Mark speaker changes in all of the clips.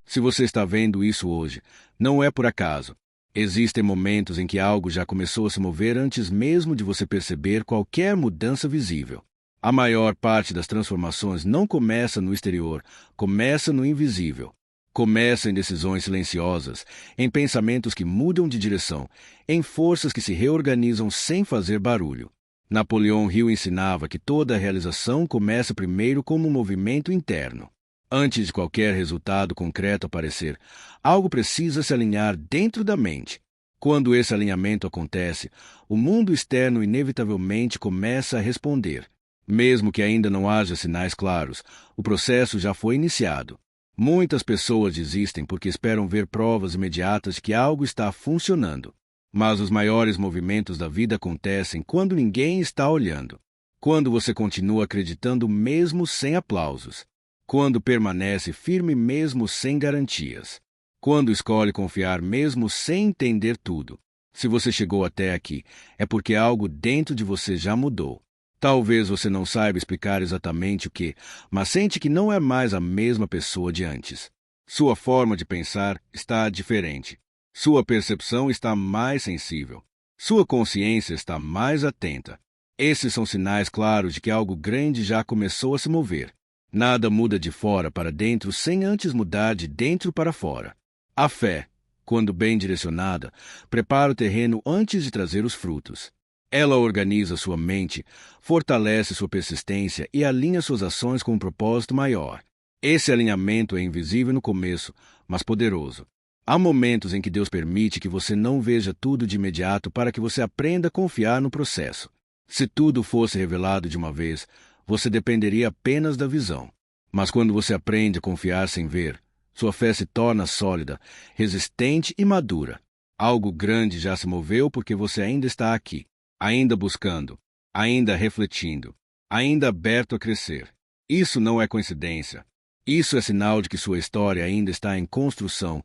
Speaker 1: Se você está vendo isso hoje, não é por acaso. Existem momentos em que algo já começou a se mover antes mesmo de você perceber qualquer mudança visível. A maior parte das transformações não começa no exterior, começa no invisível. Começa em decisões silenciosas, em pensamentos que mudam de direção, em forças que se reorganizam sem fazer barulho. Napoleão Hill ensinava que toda realização começa primeiro como um movimento interno. Antes de qualquer resultado concreto aparecer, algo precisa se alinhar dentro da mente. Quando esse alinhamento acontece, o mundo externo inevitavelmente começa a responder. Mesmo que ainda não haja sinais claros, o processo já foi iniciado. Muitas pessoas desistem porque esperam ver provas imediatas de que algo está funcionando. Mas os maiores movimentos da vida acontecem quando ninguém está olhando. Quando você continua acreditando mesmo sem aplausos. Quando permanece firme mesmo sem garantias. Quando escolhe confiar mesmo sem entender tudo. Se você chegou até aqui, é porque algo dentro de você já mudou. Talvez você não saiba explicar exatamente o que, mas sente que não é mais a mesma pessoa de antes. Sua forma de pensar está diferente. Sua percepção está mais sensível. Sua consciência está mais atenta. Esses são sinais claros de que algo grande já começou a se mover. Nada muda de fora para dentro sem antes mudar de dentro para fora. A fé, quando bem direcionada, prepara o terreno antes de trazer os frutos. Ela organiza sua mente, fortalece sua persistência e alinha suas ações com um propósito maior. Esse alinhamento é invisível no começo, mas poderoso. Há momentos em que Deus permite que você não veja tudo de imediato para que você aprenda a confiar no processo. Se tudo fosse revelado de uma vez, você dependeria apenas da visão. Mas quando você aprende a confiar sem ver, sua fé se torna sólida, resistente e madura. Algo grande já se moveu porque você ainda está aqui, ainda buscando, ainda refletindo, ainda aberto a crescer. Isso não é coincidência. Isso é sinal de que sua história ainda está em construção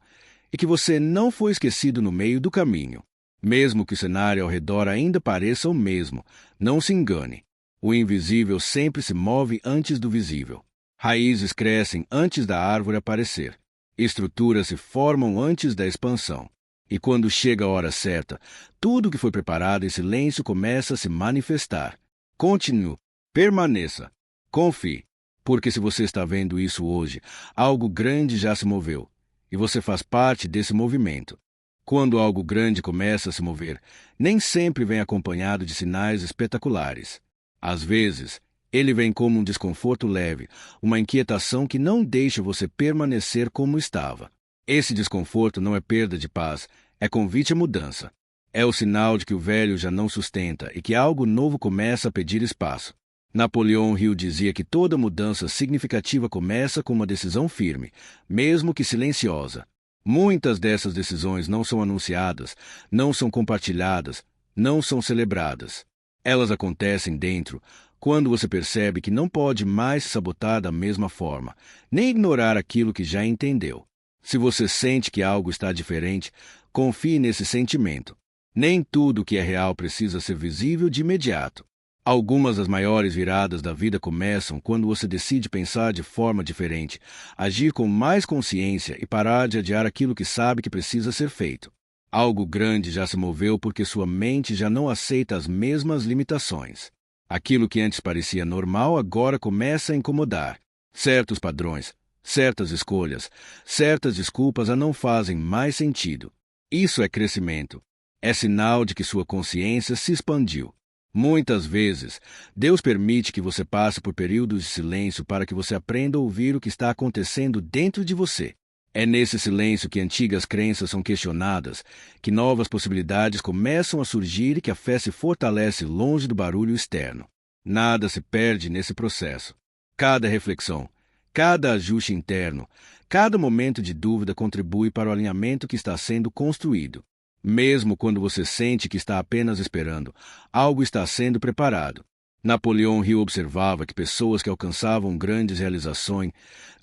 Speaker 1: e que você não foi esquecido no meio do caminho. Mesmo que o cenário ao redor ainda pareça o mesmo, não se engane. O invisível sempre se move antes do visível. Raízes crescem antes da árvore aparecer. Estruturas se formam antes da expansão. E quando chega a hora certa, tudo que foi preparado em silêncio começa a se manifestar. Continue, permaneça, confie. Porque se você está vendo isso hoje, algo grande já se moveu. E você faz parte desse movimento. Quando algo grande começa a se mover, nem sempre vem acompanhado de sinais espetaculares. Às vezes, ele vem como um desconforto leve, uma inquietação que não deixa você permanecer como estava. Esse desconforto não é perda de paz, é convite à mudança. É o sinal de que o velho já não sustenta e que algo novo começa a pedir espaço. Napoleão Hill dizia que toda mudança significativa começa com uma decisão firme, mesmo que silenciosa. Muitas dessas decisões não são anunciadas, não são compartilhadas, não são celebradas. Elas acontecem dentro, quando você percebe que não pode mais se sabotar da mesma forma, nem ignorar aquilo que já entendeu. Se você sente que algo está diferente, confie nesse sentimento. Nem tudo que é real precisa ser visível de imediato. Algumas das maiores viradas da vida começam quando você decide pensar de forma diferente, agir com mais consciência e parar de adiar aquilo que sabe que precisa ser feito. Algo grande já se moveu porque sua mente já não aceita as mesmas limitações. Aquilo que antes parecia normal agora começa a incomodar. Certos padrões, certas escolhas, certas desculpas já não fazem mais sentido. Isso é crescimento. É sinal de que sua consciência se expandiu. Muitas vezes, Deus permite que você passe por períodos de silêncio para que você aprenda a ouvir o que está acontecendo dentro de você. É nesse silêncio que antigas crenças são questionadas, que novas possibilidades começam a surgir e que a fé se fortalece longe do barulho externo. Nada se perde nesse processo. Cada reflexão, cada ajuste interno, cada momento de dúvida contribui para o alinhamento que está sendo construído. Mesmo quando você sente que está apenas esperando, algo está sendo preparado. Napoleão Hill observava que pessoas que alcançavam grandes realizações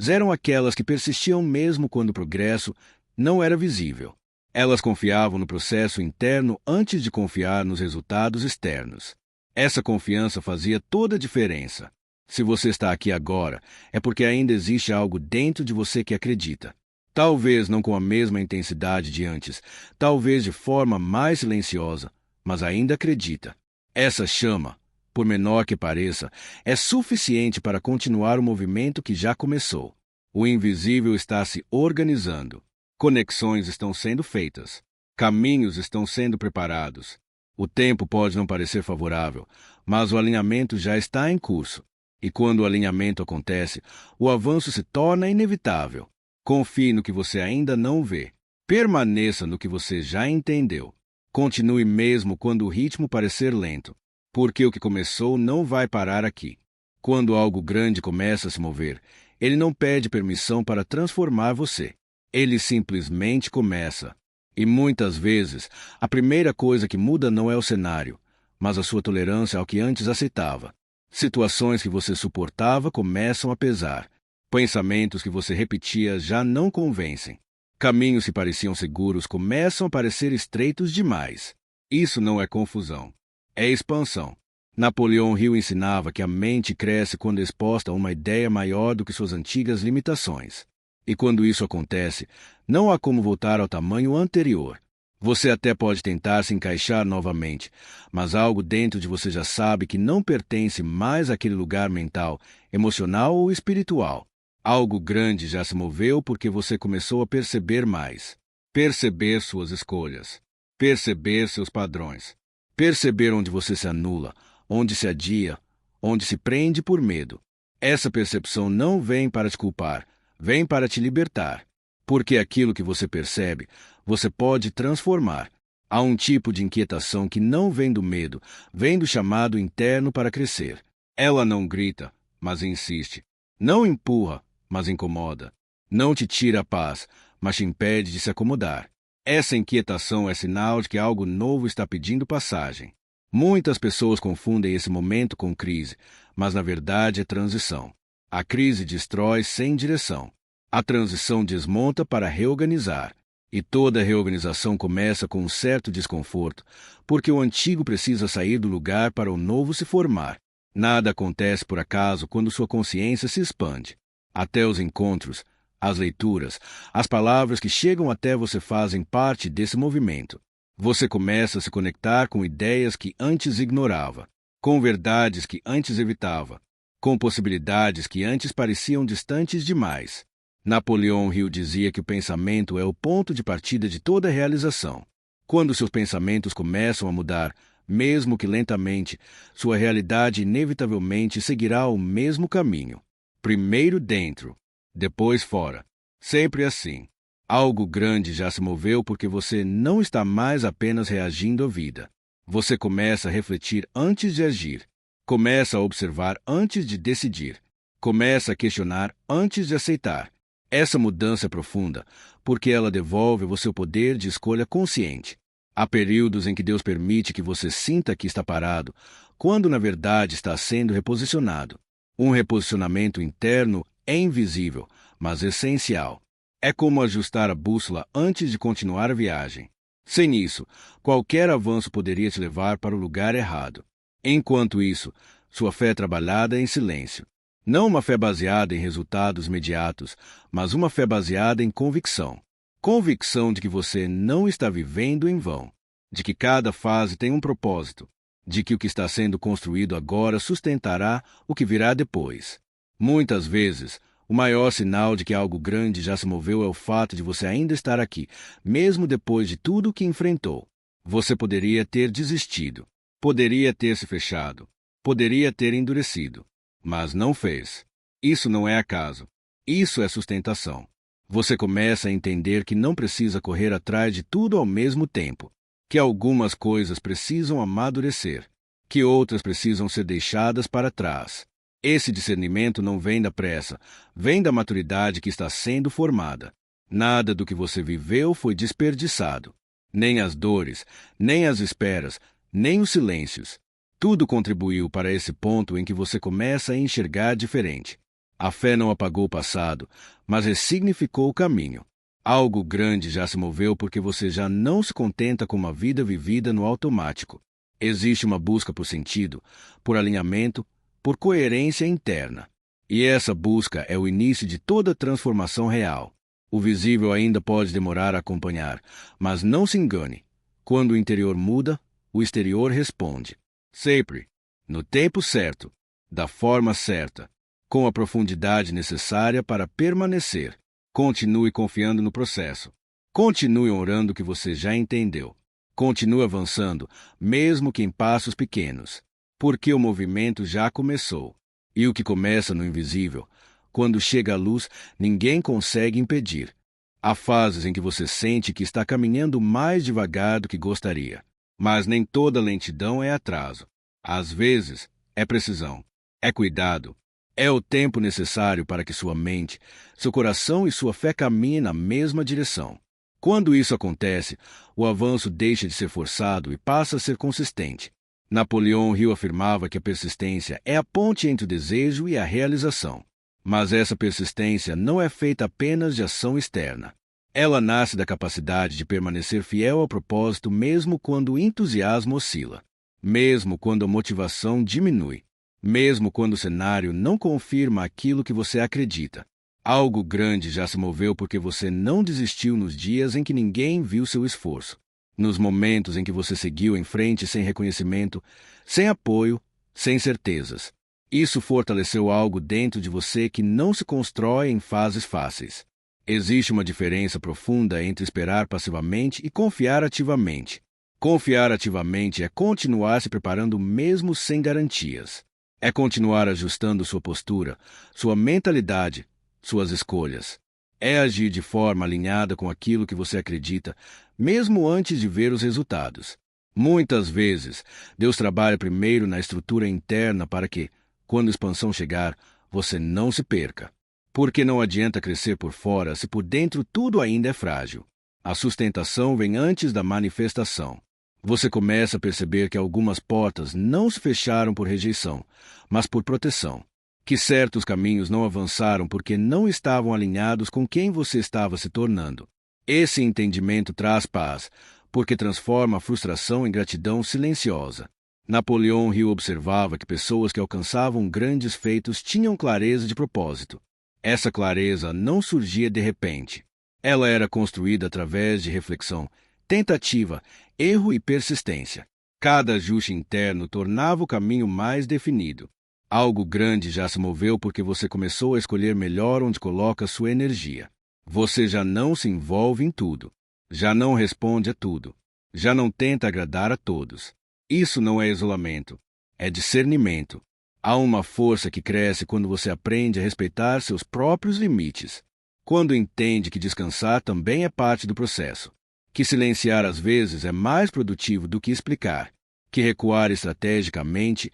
Speaker 1: eram aquelas que persistiam mesmo quando o progresso não era visível. Elas confiavam no processo interno antes de confiar nos resultados externos. Essa confiança fazia toda a diferença. Se você está aqui agora, é porque ainda existe algo dentro de você que acredita. Talvez não com a mesma intensidade de antes, talvez de forma mais silenciosa, mas ainda acredita. Essa chama, por menor que pareça, é suficiente para continuar o movimento que já começou. O invisível está se organizando. Conexões estão sendo feitas. Caminhos estão sendo preparados. O tempo pode não parecer favorável, mas o alinhamento já está em curso. E quando o alinhamento acontece, o avanço se torna inevitável. Confie no que você ainda não vê. Permaneça no que você já entendeu. Continue mesmo quando o ritmo parecer lento, porque o que começou não vai parar aqui. Quando algo grande começa a se mover, ele não pede permissão para transformar você. Ele simplesmente começa. E muitas vezes, a primeira coisa que muda não é o cenário, mas a sua tolerância ao que antes aceitava. Situações que você suportava começam a pesar. Pensamentos que você repetia já não convencem. Caminhos que pareciam seguros começam a parecer estreitos demais. Isso não é confusão. É expansão. Napoleão Hill ensinava que a mente cresce quando exposta a uma ideia maior do que suas antigas limitações. E quando isso acontece, não há como voltar ao tamanho anterior. Você até pode tentar se encaixar novamente, mas algo dentro de você já sabe que não pertence mais àquele lugar mental, emocional ou espiritual. Algo grande já se moveu porque você começou a perceber mais. Perceber suas escolhas. Perceber seus padrões. Perceber onde você se anula, onde se adia, onde se prende por medo. Essa percepção não vem para te culpar, vem para te libertar. Porque aquilo que você percebe, você pode transformar. Há um tipo de inquietação que não vem do medo, vem do chamado interno para crescer. Ela não grita, mas insiste. Não empurra, mas incomoda. Não te tira a paz, mas te impede de se acomodar. Essa inquietação é sinal de que algo novo está pedindo passagem. Muitas pessoas confundem esse momento com crise, mas na verdade é transição. A crise destrói sem direção. A transição desmonta para reorganizar. E toda reorganização começa com um certo desconforto, porque o antigo precisa sair do lugar para o novo se formar. Nada acontece por acaso quando sua consciência se expande. Até os encontros, as leituras, as palavras que chegam até você fazem parte desse movimento. Você começa a se conectar com ideias que antes ignorava, com verdades que antes evitava, com possibilidades que antes pareciam distantes demais. Napoleão Hill dizia que o pensamento é o ponto de partida de toda realização. Quando seus pensamentos começam a mudar, mesmo que lentamente, sua realidade inevitavelmente seguirá o mesmo caminho. Primeiro dentro, depois fora. Sempre assim. Algo grande já se moveu porque você não está mais apenas reagindo à vida. Você começa a refletir antes de agir. Começa a observar antes de decidir. Começa a questionar antes de aceitar. Essa mudança é profunda porque ela devolve você o poder de escolha consciente. Há períodos em que Deus permite que você sinta que está parado, quando na verdade está sendo reposicionado. Um reposicionamento interno é invisível, mas essencial. É como ajustar a bússola antes de continuar a viagem. Sem isso, qualquer avanço poderia te levar para o lugar errado. Enquanto isso, sua fé é trabalhada em silêncio. Não uma fé baseada em resultados imediatos, mas uma fé baseada em convicção. Convicção de que você não está vivendo em vão, de que cada fase tem um propósito, de que o que está sendo construído agora sustentará o que virá depois. Muitas vezes, o maior sinal de que algo grande já se moveu é o fato de você ainda estar aqui, mesmo depois de tudo o que enfrentou. Você poderia ter desistido, poderia ter se fechado, poderia ter endurecido, mas não fez. Isso não é acaso. Isso é sustentação. Você começa a entender que não precisa correr atrás de tudo ao mesmo tempo, que algumas coisas precisam amadurecer, que outras precisam ser deixadas para trás. Esse discernimento não vem da pressa, vem da maturidade que está sendo formada. Nada do que você viveu foi desperdiçado. Nem as dores, nem as esperas, nem os silêncios. Tudo contribuiu para esse ponto em que você começa a enxergar diferente. A fé não apagou o passado, mas ressignificou o caminho. Algo grande já se moveu porque você já não se contenta com uma vida vivida no automático. Existe uma busca por sentido, por alinhamento, por coerência interna. E essa busca é o início de toda transformação real. O visível ainda pode demorar a acompanhar, mas não se engane. Quando o interior muda, o exterior responde. Sempre, no tempo certo, da forma certa, com a profundidade necessária para permanecer. Continue confiando no processo. Continue honrando o que você já entendeu. Continue avançando, mesmo que em passos pequenos, porque o movimento já começou. E o que começa no invisível, quando chega à luz, ninguém consegue impedir. Há fases em que você sente que está caminhando mais devagar do que gostaria. Mas nem toda lentidão é atraso. Às vezes, é precisão, é cuidado, é o tempo necessário para que sua mente, seu coração e sua fé caminhem na mesma direção. Quando isso acontece, o avanço deixa de ser forçado e passa a ser consistente. Napoleão Hill afirmava que a persistência é a ponte entre o desejo e a realização. Mas essa persistência não é feita apenas de ação externa. Ela nasce da capacidade de permanecer fiel ao propósito mesmo quando o entusiasmo oscila, mesmo quando a motivação diminui, mesmo quando o cenário não confirma aquilo que você acredita. Algo grande já se moveu porque você não desistiu nos dias em que ninguém viu seu esforço, nos momentos em que você seguiu em frente sem reconhecimento, sem apoio, sem certezas. Isso fortaleceu algo dentro de você que não se constrói em fases fáceis. Existe uma diferença profunda entre esperar passivamente e confiar ativamente. Confiar ativamente é continuar se preparando mesmo sem garantias. É continuar ajustando sua postura, sua mentalidade, suas escolhas. É agir de forma alinhada com aquilo que você acredita, mesmo antes de ver os resultados. Muitas vezes, Deus trabalha primeiro na estrutura interna para que, quando a expansão chegar, você não se perca. Porque não adianta crescer por fora se por dentro tudo ainda é frágil. A sustentação vem antes da manifestação. Você começa a perceber que algumas portas não se fecharam por rejeição, mas por proteção. Que certos caminhos não avançaram porque não estavam alinhados com quem você estava se tornando. Esse entendimento traz paz, porque transforma a frustração em gratidão silenciosa. Napoleão Hill observava que pessoas que alcançavam grandes feitos tinham clareza de propósito. Essa clareza não surgia de repente. Ela era construída através de reflexão, tentativa, erro e persistência. Cada ajuste interno tornava o caminho mais definido. Algo grande já se moveu porque você começou a escolher melhor onde coloca sua energia. Você já não se envolve em tudo. Já não responde a tudo. Já não tenta agradar a todos. Isso não é isolamento. É discernimento. Há uma força que cresce quando você aprende a respeitar seus próprios limites. Quando entende que descansar também é parte do processo. Que silenciar às vezes é mais produtivo do que explicar. Que recuar estrategicamente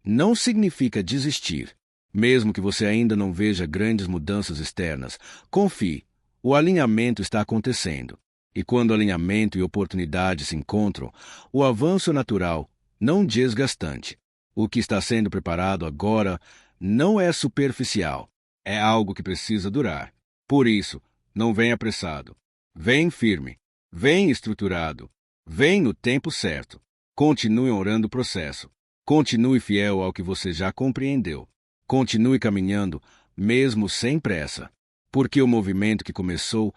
Speaker 1: não significa desistir. Mesmo que você ainda não veja grandes mudanças externas, confie, o alinhamento está acontecendo. E quando alinhamento e oportunidade se encontram, o avanço é natural, não desgastante. O que está sendo preparado agora não é superficial, é algo que precisa durar. Por isso, não venha apressado. Vem firme, vem estruturado, vem no tempo certo. Continue honrando o processo. Continue fiel ao que você já compreendeu. Continue caminhando, mesmo sem pressa. Porque o movimento que começou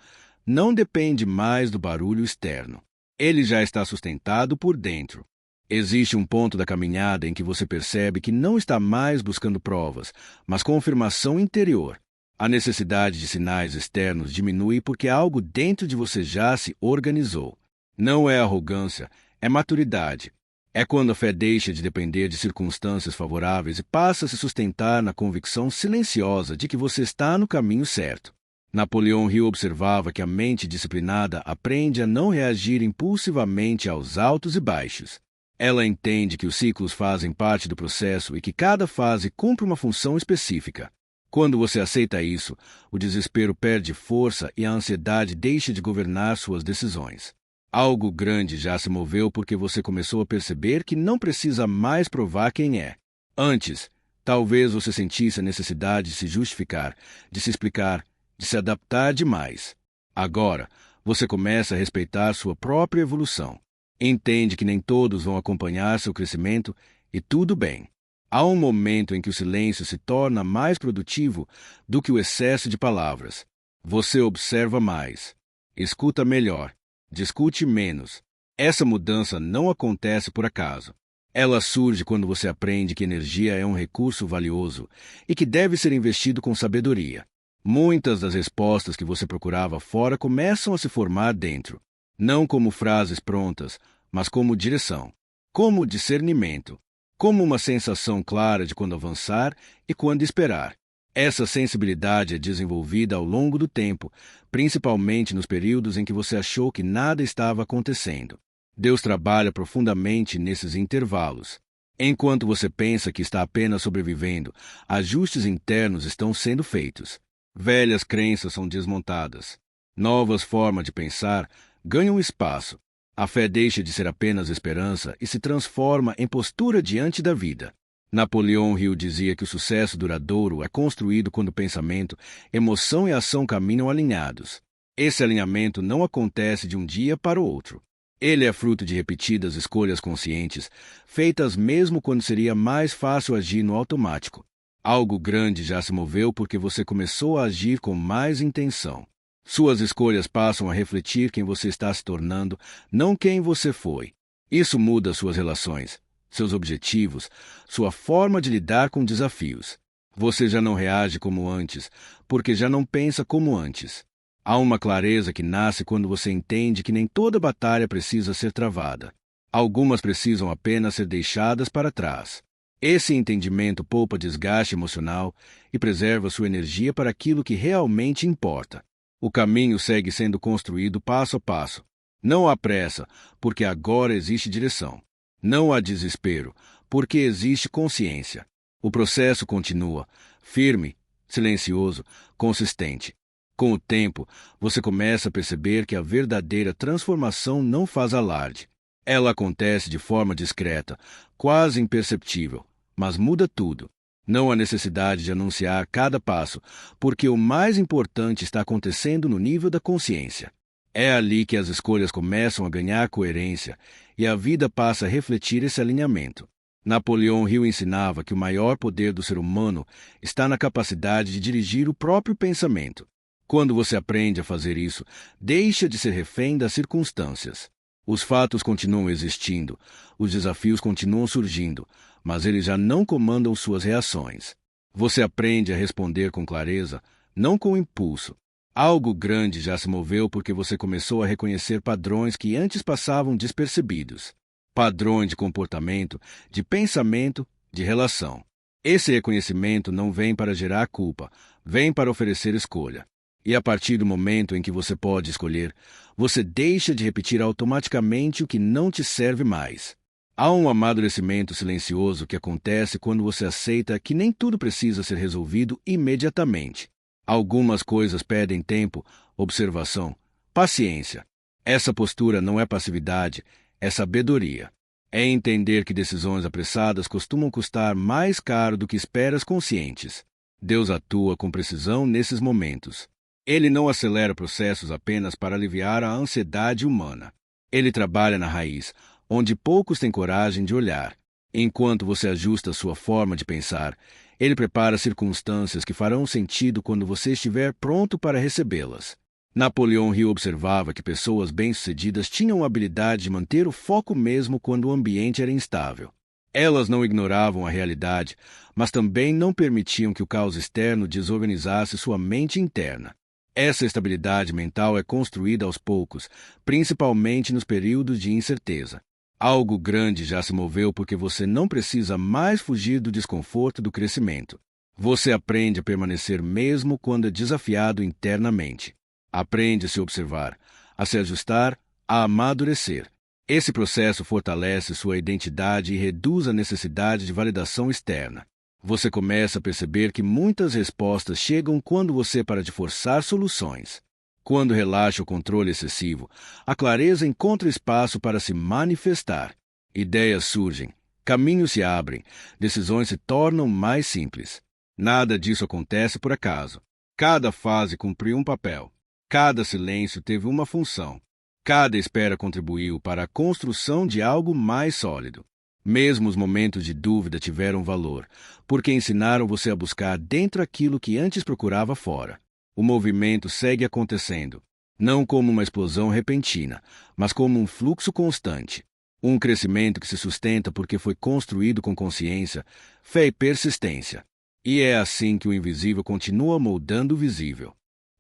Speaker 1: não depende mais do barulho externo. Ele já está sustentado por dentro. Existe um ponto da caminhada em que você percebe que não está mais buscando provas, mas confirmação interior. A necessidade de sinais externos diminui porque algo dentro de você já se organizou. Não é arrogância, é maturidade. É quando a fé deixa de depender de circunstâncias favoráveis e passa a se sustentar na convicção silenciosa de que você está no caminho certo. Napoleão Hill observava que a mente disciplinada aprende a não reagir impulsivamente aos altos e baixos. Ela entende que os ciclos fazem parte do processo e que cada fase cumpre uma função específica. Quando você aceita isso, o desespero perde força e a ansiedade deixa de governar suas decisões. Algo grande já se moveu porque você começou a perceber que não precisa mais provar quem é. Antes, talvez você sentisse a necessidade de se justificar, de se explicar, de se adaptar demais. Agora, você começa a respeitar sua própria evolução. Entende que nem todos vão acompanhar seu crescimento e tudo bem. Há um momento em que o silêncio se torna mais produtivo do que o excesso de palavras. Você observa mais, escuta melhor, discute menos. Essa mudança não acontece por acaso. Ela surge quando você aprende que energia é um recurso valioso e que deve ser investido com sabedoria. Muitas das respostas que você procurava fora começam a se formar dentro, não como frases prontas, mas como direção, como discernimento, como uma sensação clara de quando avançar e quando esperar. Essa sensibilidade é desenvolvida ao longo do tempo, principalmente nos períodos em que você achou que nada estava acontecendo. Deus trabalha profundamente nesses intervalos. Enquanto você pensa que está apenas sobrevivendo, ajustes internos estão sendo feitos. Velhas crenças são desmontadas. Novas formas de pensar ganham espaço. A fé deixa de ser apenas esperança e se transforma em postura diante da vida. Napoleão Hill dizia que o sucesso duradouro é construído quando o pensamento, emoção e ação caminham alinhados. Esse alinhamento não acontece de um dia para o outro. Ele é fruto de repetidas escolhas conscientes, feitas mesmo quando seria mais fácil agir no automático. Algo grande já se moveu porque você começou a agir com mais intenção. Suas escolhas passam a refletir quem você está se tornando, não quem você foi. Isso muda suas relações, seus objetivos, sua forma de lidar com desafios. Você já não reage como antes, porque já não pensa como antes. Há uma clareza que nasce quando você entende que nem toda batalha precisa ser travada. Algumas precisam apenas ser deixadas para trás. Esse entendimento poupa desgaste emocional e preserva sua energia para aquilo que realmente importa. O caminho segue sendo construído passo a passo. Não há pressa, porque agora existe direção. Não há desespero, porque existe consciência. O processo continua, firme, silencioso, consistente. Com o tempo, você começa a perceber que a verdadeira transformação não faz alarde. Ela acontece de forma discreta, quase imperceptível, mas muda tudo. Não há necessidade de anunciar cada passo, porque o mais importante está acontecendo no nível da consciência. É ali que as escolhas começam a ganhar coerência e a vida passa a refletir esse alinhamento. Napoleão Hill ensinava que o maior poder do ser humano está na capacidade de dirigir o próprio pensamento. Quando você aprende a fazer isso, deixa de ser refém das circunstâncias. Os fatos continuam existindo, os desafios continuam surgindo, mas eles já não comandam suas reações. Você aprende a responder com clareza, não com impulso. Algo grande já se moveu porque você começou a reconhecer padrões que antes passavam despercebidos. Padrões de comportamento, de pensamento, de relação. Esse reconhecimento não vem para gerar culpa, vem para oferecer escolha. E a partir do momento em que você pode escolher, você deixa de repetir automaticamente o que não te serve mais. Há um amadurecimento silencioso que acontece quando você aceita que nem tudo precisa ser resolvido imediatamente. Algumas coisas pedem tempo, observação, paciência. Essa postura não é passividade, é sabedoria. É entender que decisões apressadas costumam custar mais caro do que esperas conscientes. Deus atua com precisão nesses momentos. Ele não acelera processos apenas para aliviar a ansiedade humana. Ele trabalha na raiz, onde poucos têm coragem de olhar. Enquanto você ajusta sua forma de pensar, ele prepara circunstâncias que farão sentido quando você estiver pronto para recebê-las. Napoleão Hill observava que pessoas bem-sucedidas tinham a habilidade de manter o foco mesmo quando o ambiente era instável. Elas não ignoravam a realidade, mas também não permitiam que o caos externo desorganizasse sua mente interna. Essa estabilidade mental é construída aos poucos, principalmente nos períodos de incerteza. Algo grande já se moveu porque você não precisa mais fugir do desconforto do crescimento. Você aprende a permanecer mesmo quando é desafiado internamente. Aprende a se observar, a se ajustar, a amadurecer. Esse processo fortalece sua identidade e reduz a necessidade de validação externa. Você começa a perceber que muitas respostas chegam quando você para de forçar soluções. Quando relaxa o controle excessivo, a clareza encontra espaço para se manifestar. Ideias surgem, caminhos se abrem, decisões se tornam mais simples. Nada disso acontece por acaso. Cada fase cumpriu um papel. Cada silêncio teve uma função. Cada espera contribuiu para a construção de algo mais sólido. Mesmo os momentos de dúvida tiveram valor, porque ensinaram você a buscar dentro aquilo que antes procurava fora. O movimento segue acontecendo, não como uma explosão repentina, mas como um fluxo constante. Um crescimento que se sustenta porque foi construído com consciência, fé e persistência. E é assim que o invisível continua moldando o visível.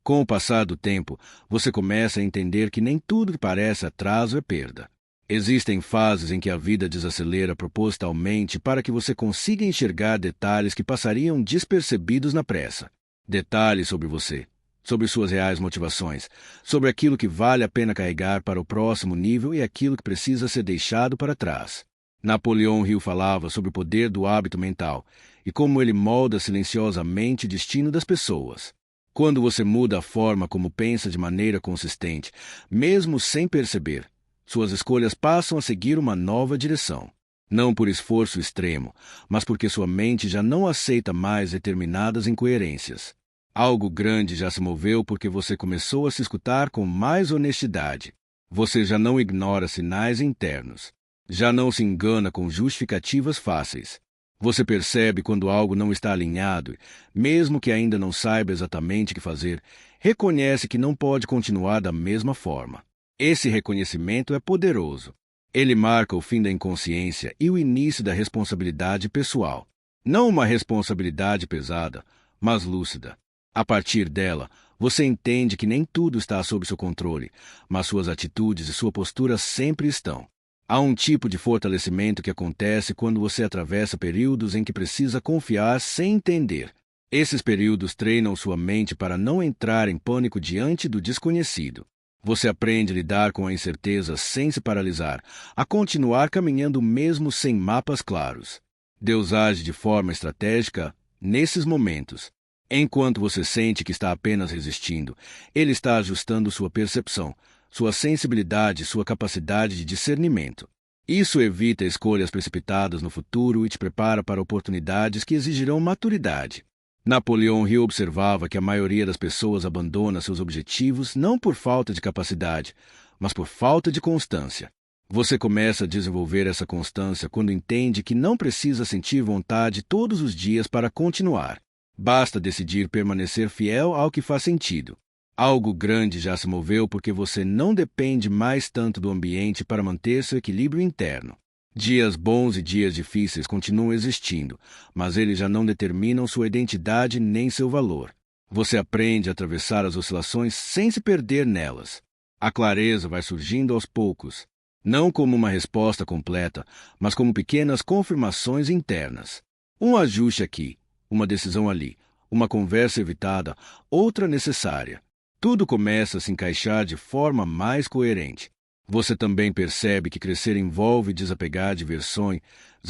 Speaker 1: Com o passar do tempo, você começa a entender que nem tudo que parece atraso é perda. Existem fases em que a vida desacelera propositalmente para que você consiga enxergar detalhes que passariam despercebidos na pressa. Detalhes sobre você, sobre suas reais motivações, sobre aquilo que vale a pena carregar para o próximo nível e aquilo que precisa ser deixado para trás. Napoleão Hill falava sobre o poder do hábito mental e como ele molda silenciosamente o destino das pessoas. Quando você muda a forma como pensa de maneira consistente, mesmo sem perceber, suas escolhas passam a seguir uma nova direção. Não por esforço extremo, mas porque sua mente já não aceita mais determinadas incoerências. Algo grande já se moveu porque você começou a se escutar com mais honestidade. Você já não ignora sinais internos. Já não se engana com justificativas fáceis. Você percebe quando algo não está alinhado, mesmo que ainda não saiba exatamente o que fazer, reconhece que não pode continuar da mesma forma. Esse reconhecimento é poderoso. Ele marca o fim da inconsciência e o início da responsabilidade pessoal. Não uma responsabilidade pesada, mas lúcida. A partir dela, você entende que nem tudo está sob seu controle, mas suas atitudes e sua postura sempre estão. Há um tipo de fortalecimento que acontece quando você atravessa períodos em que precisa confiar sem entender. Esses períodos treinam sua mente para não entrar em pânico diante do desconhecido. Você aprende a lidar com a incerteza sem se paralisar, a continuar caminhando mesmo sem mapas claros. Deus age de forma estratégica nesses momentos. Enquanto você sente que está apenas resistindo, Ele está ajustando sua percepção, sua sensibilidade e sua capacidade de discernimento. Isso evita escolhas precipitadas no futuro e te prepara para oportunidades que exigirão maturidade. Napoleão Hill observava que a maioria das pessoas abandona seus objetivos não por falta de capacidade, mas por falta de constância. Você começa a desenvolver essa constância quando entende que não precisa sentir vontade todos os dias para continuar. Basta decidir permanecer fiel ao que faz sentido. Algo grande já se moveu porque você não depende mais tanto do ambiente para manter seu equilíbrio interno. Dias bons e dias difíceis continuam existindo, mas eles já não determinam sua identidade nem seu valor. Você aprende a atravessar as oscilações sem se perder nelas. A clareza vai surgindo aos poucos, não como uma resposta completa, mas como pequenas confirmações internas. Um ajuste aqui, uma decisão ali, uma conversa evitada, outra necessária. Tudo começa a se encaixar de forma mais coerente. Você também percebe que crescer envolve desapegar de versões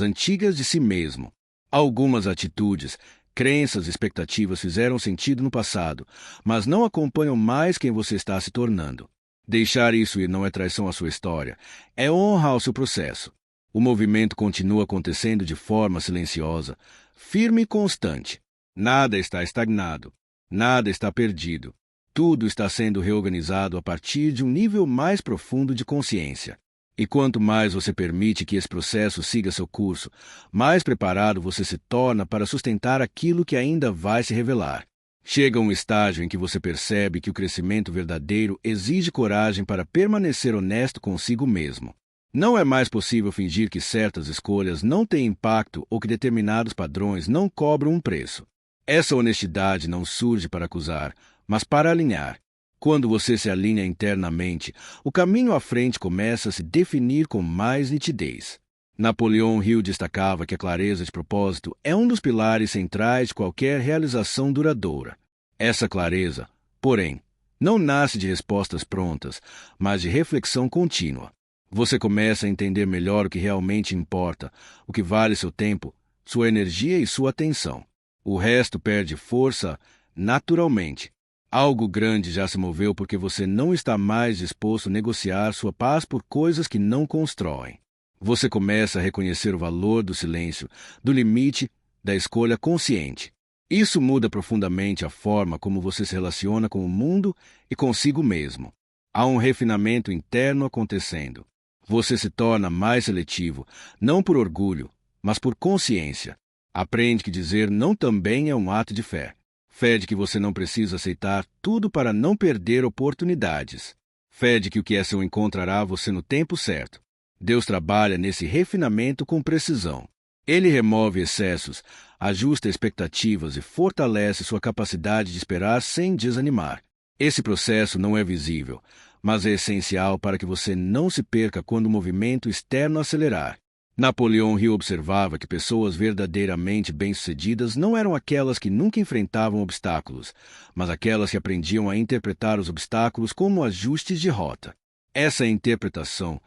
Speaker 1: antigas de si mesmo. Algumas atitudes, crenças e expectativas fizeram sentido no passado, mas não acompanham mais quem você está se tornando. Deixar isso ir não é traição à sua história, é honra ao seu processo. O movimento continua acontecendo de forma silenciosa, firme e constante. Nada está estagnado, nada está perdido. Tudo está sendo reorganizado a partir de um nível mais profundo de consciência. E quanto mais você permite que esse processo siga seu curso, mais preparado você se torna para sustentar aquilo que ainda vai se revelar. Chega um estágio em que você percebe que o crescimento verdadeiro exige coragem para permanecer honesto consigo mesmo. Não é mais possível fingir que certas escolhas não têm impacto ou que determinados padrões não cobram um preço. Essa honestidade não surge para acusar, mas para alinhar. Quando você se alinha internamente, o caminho à frente começa a se definir com mais nitidez. Napoleão Hill destacava que a clareza de propósito é um dos pilares centrais de qualquer realização duradoura. Essa clareza, porém, não nasce de respostas prontas, mas de reflexão contínua. Você começa a entender melhor o que realmente importa, o que vale seu tempo, sua energia e sua atenção. O resto perde força naturalmente. Algo grande já se moveu porque você não está mais disposto a negociar sua paz por coisas que não constroem. Você começa a reconhecer o valor do silêncio, do limite, da escolha consciente. Isso muda profundamente a forma como você se relaciona com o mundo e consigo mesmo. Há um refinamento interno acontecendo. Você se torna mais seletivo, não por orgulho, mas por consciência. Aprende que dizer não também é um ato de fé. Fé de que você não precisa aceitar tudo para não perder oportunidades. Fé de que o que é seu encontrará você no tempo certo. Deus trabalha nesse refinamento com precisão. Ele remove excessos, ajusta expectativas e fortalece sua capacidade de esperar sem desanimar. Esse processo não é visível, mas é essencial para que você não se perca quando o movimento externo acelerar. Napoleão Hill observava que pessoas verdadeiramente bem-sucedidas não eram aquelas que nunca enfrentavam obstáculos, mas aquelas que aprendiam a interpretar os obstáculos como ajustes de rota. Essa interpretação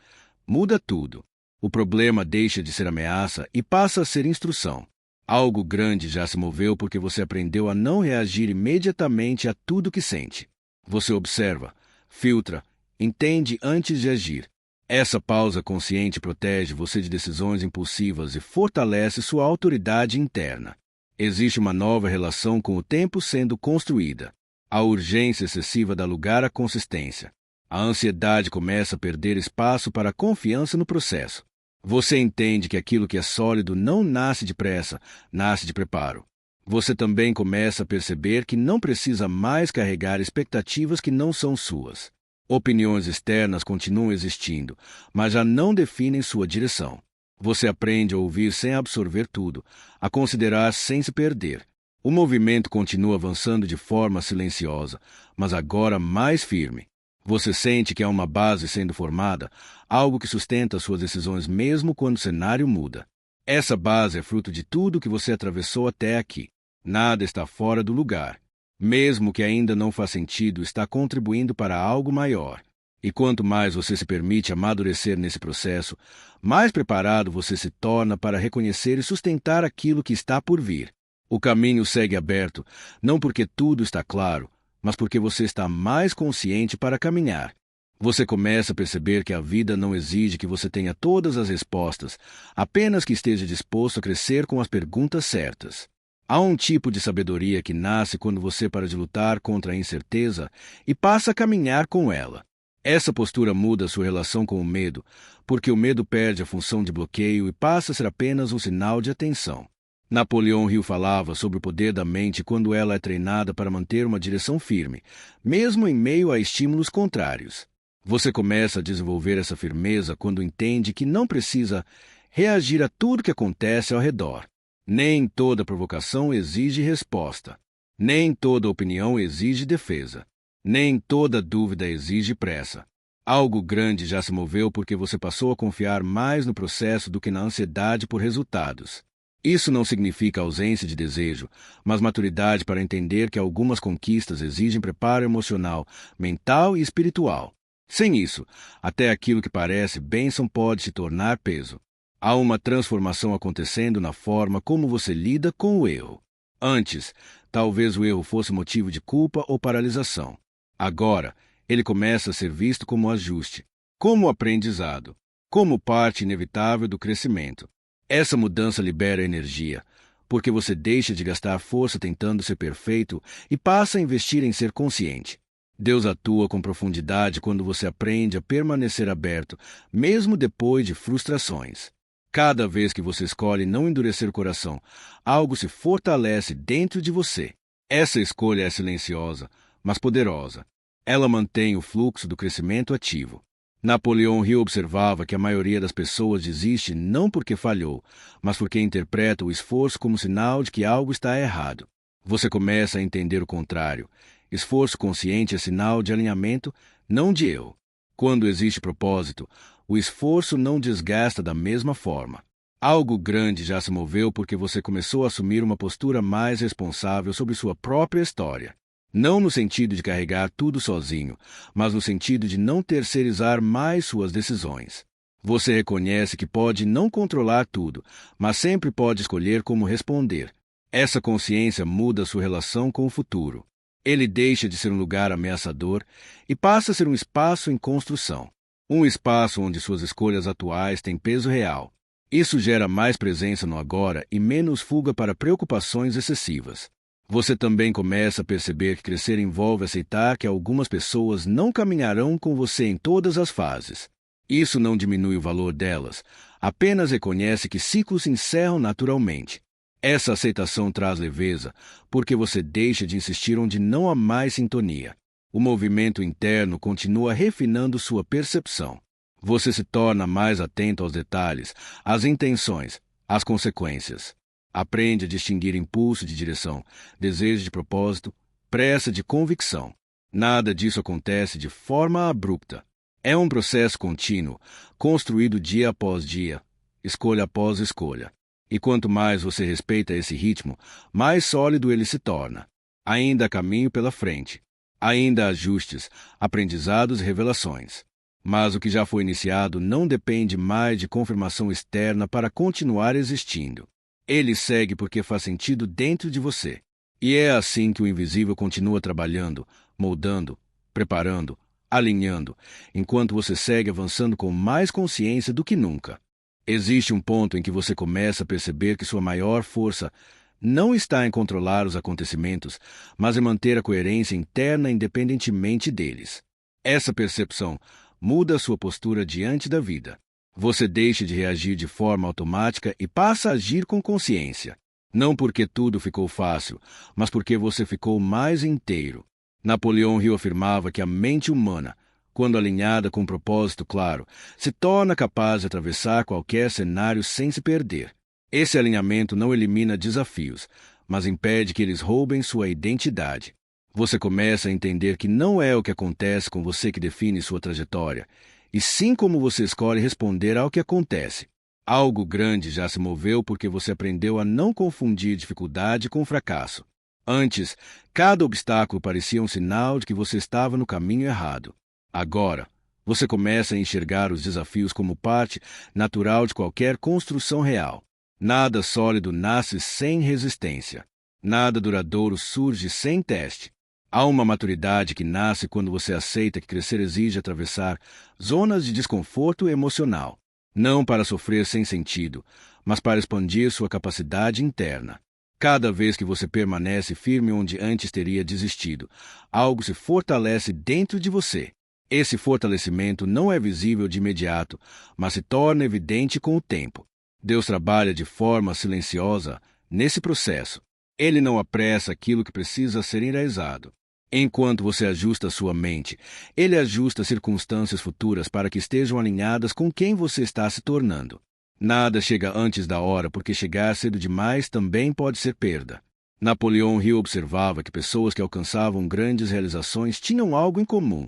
Speaker 1: muda tudo. O problema deixa de ser ameaça e passa a ser instrução. Algo grande já se moveu porque você aprendeu a não reagir imediatamente a tudo que sente. Você observa, filtra, entende antes de agir. Essa pausa consciente protege você de decisões impulsivas e fortalece sua autoridade interna. Existe uma nova relação com o tempo sendo construída. A urgência excessiva dá lugar à consistência. A ansiedade começa a perder espaço para a confiança no processo. Você entende que aquilo que é sólido não nasce depressa, nasce de preparo. Você também começa a perceber que não precisa mais carregar expectativas que não são suas. Opiniões externas continuam existindo, mas já não definem sua direção. Você aprende a ouvir sem absorver tudo, a considerar sem se perder. O movimento continua avançando de forma silenciosa, mas agora mais firme. Você sente que há uma base sendo formada, algo que sustenta suas decisões mesmo quando o cenário muda. Essa base é fruto de tudo que você atravessou até aqui. Nada está fora do lugar. Mesmo que ainda não faça sentido, está contribuindo para algo maior. E quanto mais você se permite amadurecer nesse processo, mais preparado você se torna para reconhecer e sustentar aquilo que está por vir. O caminho segue aberto, não porque tudo está claro, mas porque você está mais consciente para caminhar. Você começa a perceber que a vida não exige que você tenha todas as respostas, apenas que esteja disposto a crescer com as perguntas certas. Há um tipo de sabedoria que nasce quando você para de lutar contra a incerteza e passa a caminhar com ela. Essa postura muda sua relação com o medo, porque o medo perde a função de bloqueio e passa a ser apenas um sinal de atenção. Napoleão Hill falava sobre o poder da mente quando ela é treinada para manter uma direção firme, mesmo em meio a estímulos contrários. Você começa a desenvolver essa firmeza quando entende que não precisa reagir a tudo que acontece ao redor. Nem toda provocação exige resposta. Nem toda opinião exige defesa. Nem toda dúvida exige pressa. Algo grande já se moveu porque você passou a confiar mais no processo do que na ansiedade por resultados. Isso não significa ausência de desejo, mas maturidade para entender que algumas conquistas exigem preparo emocional, mental e espiritual. Sem isso, até aquilo que parece bênção pode se tornar peso. Há uma transformação acontecendo na forma como você lida com o erro. Antes, talvez o erro fosse motivo de culpa ou paralisação. Agora, ele começa a ser visto como ajuste, como aprendizado, como parte inevitável do crescimento. Essa mudança libera energia, porque você deixa de gastar força tentando ser perfeito e passa a investir em ser consciente. Deus atua com profundidade quando você aprende a permanecer aberto, mesmo depois de frustrações. Cada vez que você escolhe não endurecer o coração, algo se fortalece dentro de você. Essa escolha é silenciosa, mas poderosa. Ela mantém o fluxo do crescimento ativo. Napoleão Hill observava que a maioria das pessoas desiste não porque falhou, mas porque interpreta o esforço como sinal de que algo está errado. Você começa a entender o contrário. Esforço consciente é sinal de alinhamento, não de erro. Quando existe propósito, o esforço não desgasta da mesma forma. Algo grande já se moveu porque você começou a assumir uma postura mais responsável sobre sua própria história. Não no sentido de carregar tudo sozinho, mas no sentido de não terceirizar mais suas decisões. Você reconhece que pode não controlar tudo, mas sempre pode escolher como responder. Essa consciência muda sua relação com o futuro. Ele deixa de ser um lugar ameaçador e passa a ser um espaço em construção. Um espaço onde suas escolhas atuais têm peso real. Isso gera mais presença no agora e menos fuga para preocupações excessivas. Você também começa a perceber que crescer envolve aceitar que algumas pessoas não caminharão com você em todas as fases. Isso não diminui o valor delas, apenas reconhece que ciclos se encerram naturalmente. Essa aceitação traz leveza, porque você deixa de insistir onde não há mais sintonia. O movimento interno continua refinando sua percepção. Você se torna mais atento aos detalhes, às intenções, às consequências. Aprende a distinguir impulso de direção, desejo de propósito, pressa de convicção. Nada disso acontece de forma abrupta. É um processo contínuo, construído dia após dia, escolha após escolha. E quanto mais você respeita esse ritmo, mais sólido ele se torna. Ainda há caminho pela frente. Ainda há ajustes, aprendizados e revelações. Mas o que já foi iniciado não depende mais de confirmação externa para continuar existindo. Ele segue porque faz sentido dentro de você. E é assim que o invisível continua trabalhando, moldando, preparando, alinhando, enquanto você segue avançando com mais consciência do que nunca. Existe um ponto em que você começa a perceber que sua maior força não está em controlar os acontecimentos, mas em manter a coerência interna independentemente deles. Essa percepção muda a sua postura diante da vida. Você deixa de reagir de forma automática e passa a agir com consciência. Não porque tudo ficou fácil, mas porque você ficou mais inteiro. Napoleão Hill afirmava que a mente humana, quando alinhada com um propósito claro, se torna capaz de atravessar qualquer cenário sem se perder. Esse alinhamento não elimina desafios, mas impede que eles roubem sua identidade. Você começa a entender que não é o que acontece com você que define sua trajetória, e sim como você escolhe responder ao que acontece. Algo grande já se moveu porque você aprendeu a não confundir dificuldade com fracasso. Antes, cada obstáculo parecia um sinal de que você estava no caminho errado. Agora, você começa a enxergar os desafios como parte natural de qualquer construção real. Nada sólido nasce sem resistência. Nada duradouro surge sem teste. Há uma maturidade que nasce quando você aceita que crescer exige atravessar zonas de desconforto emocional. Não para sofrer sem sentido, mas para expandir sua capacidade interna. Cada vez que você permanece firme onde antes teria desistido, algo se fortalece dentro de você. Esse fortalecimento não é visível de imediato, mas se torna evidente com o tempo. Deus trabalha de forma silenciosa nesse processo. Ele não apressa aquilo que precisa ser enraizado. Enquanto você ajusta sua mente, ele ajusta circunstâncias futuras para que estejam alinhadas com quem você está se tornando. Nada chega antes da hora, porque chegar cedo demais também pode ser perda. Napoleão Hill observava que pessoas que alcançavam grandes realizações tinham algo em comum.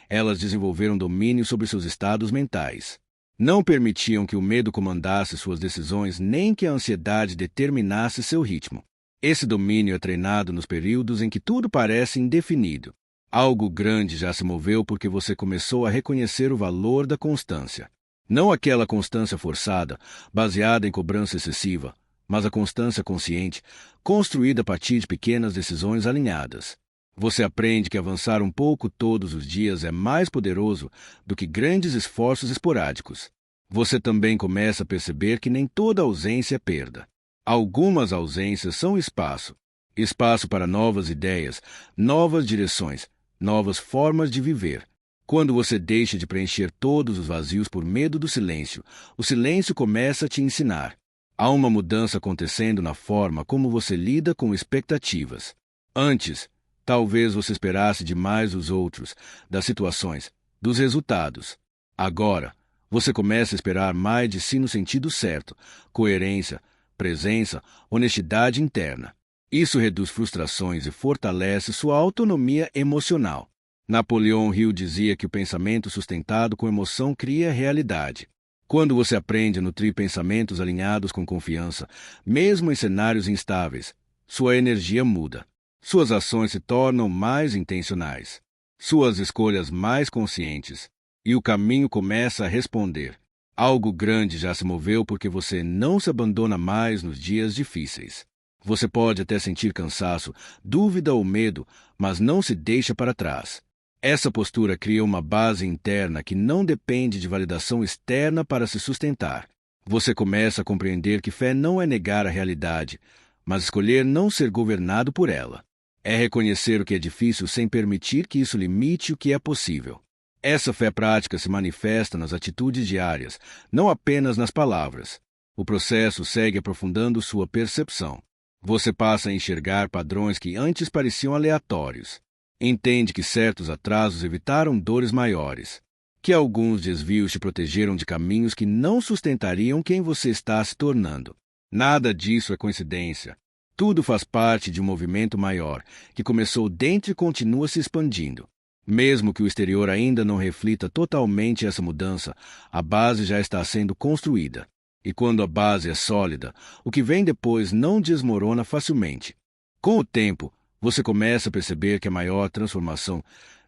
Speaker 1: Elas desenvolveram domínio sobre seus estados mentais. Não permitiam que o medo comandasse suas decisões, nem que a ansiedade determinasse seu ritmo. Esse domínio é treinado nos períodos em que tudo parece indefinido. Algo grande já se moveu porque você começou a reconhecer o valor da constância. Não aquela constância forçada, baseada em cobrança excessiva, mas a constância consciente, construída a partir de pequenas decisões alinhadas. Você aprende que avançar um pouco todos os dias é mais poderoso do que grandes esforços esporádicos. Você também começa a perceber que nem toda ausência é perda. Algumas ausências são espaço. Espaço para novas ideias, novas direções, novas formas de viver. Quando você deixa de preencher todos os vazios por medo do silêncio, o silêncio começa a te ensinar. Há uma mudança acontecendo na forma como você lida com expectativas. Antes, talvez você esperasse demais dos outros, das situações, dos resultados. Agora, você começa a esperar mais de si no sentido certo, coerência, presença, honestidade interna. Isso reduz frustrações e fortalece sua autonomia emocional. Napoleão Hill dizia que o pensamento sustentado com emoção cria realidade. Quando você aprende a nutrir pensamentos alinhados com confiança, mesmo em cenários instáveis, sua energia muda. Suas ações se tornam mais intencionais, suas escolhas mais conscientes, e o caminho começa a responder. Algo grande já se moveu porque você não se abandona mais nos dias difíceis. Você pode até sentir cansaço, dúvida ou medo, mas não se deixa para trás. Essa postura cria uma base interna que não depende de validação externa para se sustentar. Você começa a compreender que fé não é negar a realidade, mas escolher não ser governado por ela. É reconhecer o que é difícil sem permitir que isso limite o que é possível. Essa fé prática se manifesta nas atitudes diárias, não apenas nas palavras. O processo segue aprofundando sua percepção. Você passa a enxergar padrões que antes pareciam aleatórios. Entende que certos atrasos evitaram dores maiores, que alguns desvios te protegeram de caminhos que não sustentariam quem você está se tornando. Nada disso é coincidência. Tudo faz parte de um movimento maior, que começou dentro e continua se expandindo. Mesmo que o exterior ainda não reflita totalmente essa mudança, a base já está sendo construída. E quando a base é sólida, o que vem depois não desmorona facilmente. Com o tempo, você começa a perceber que a maior transformação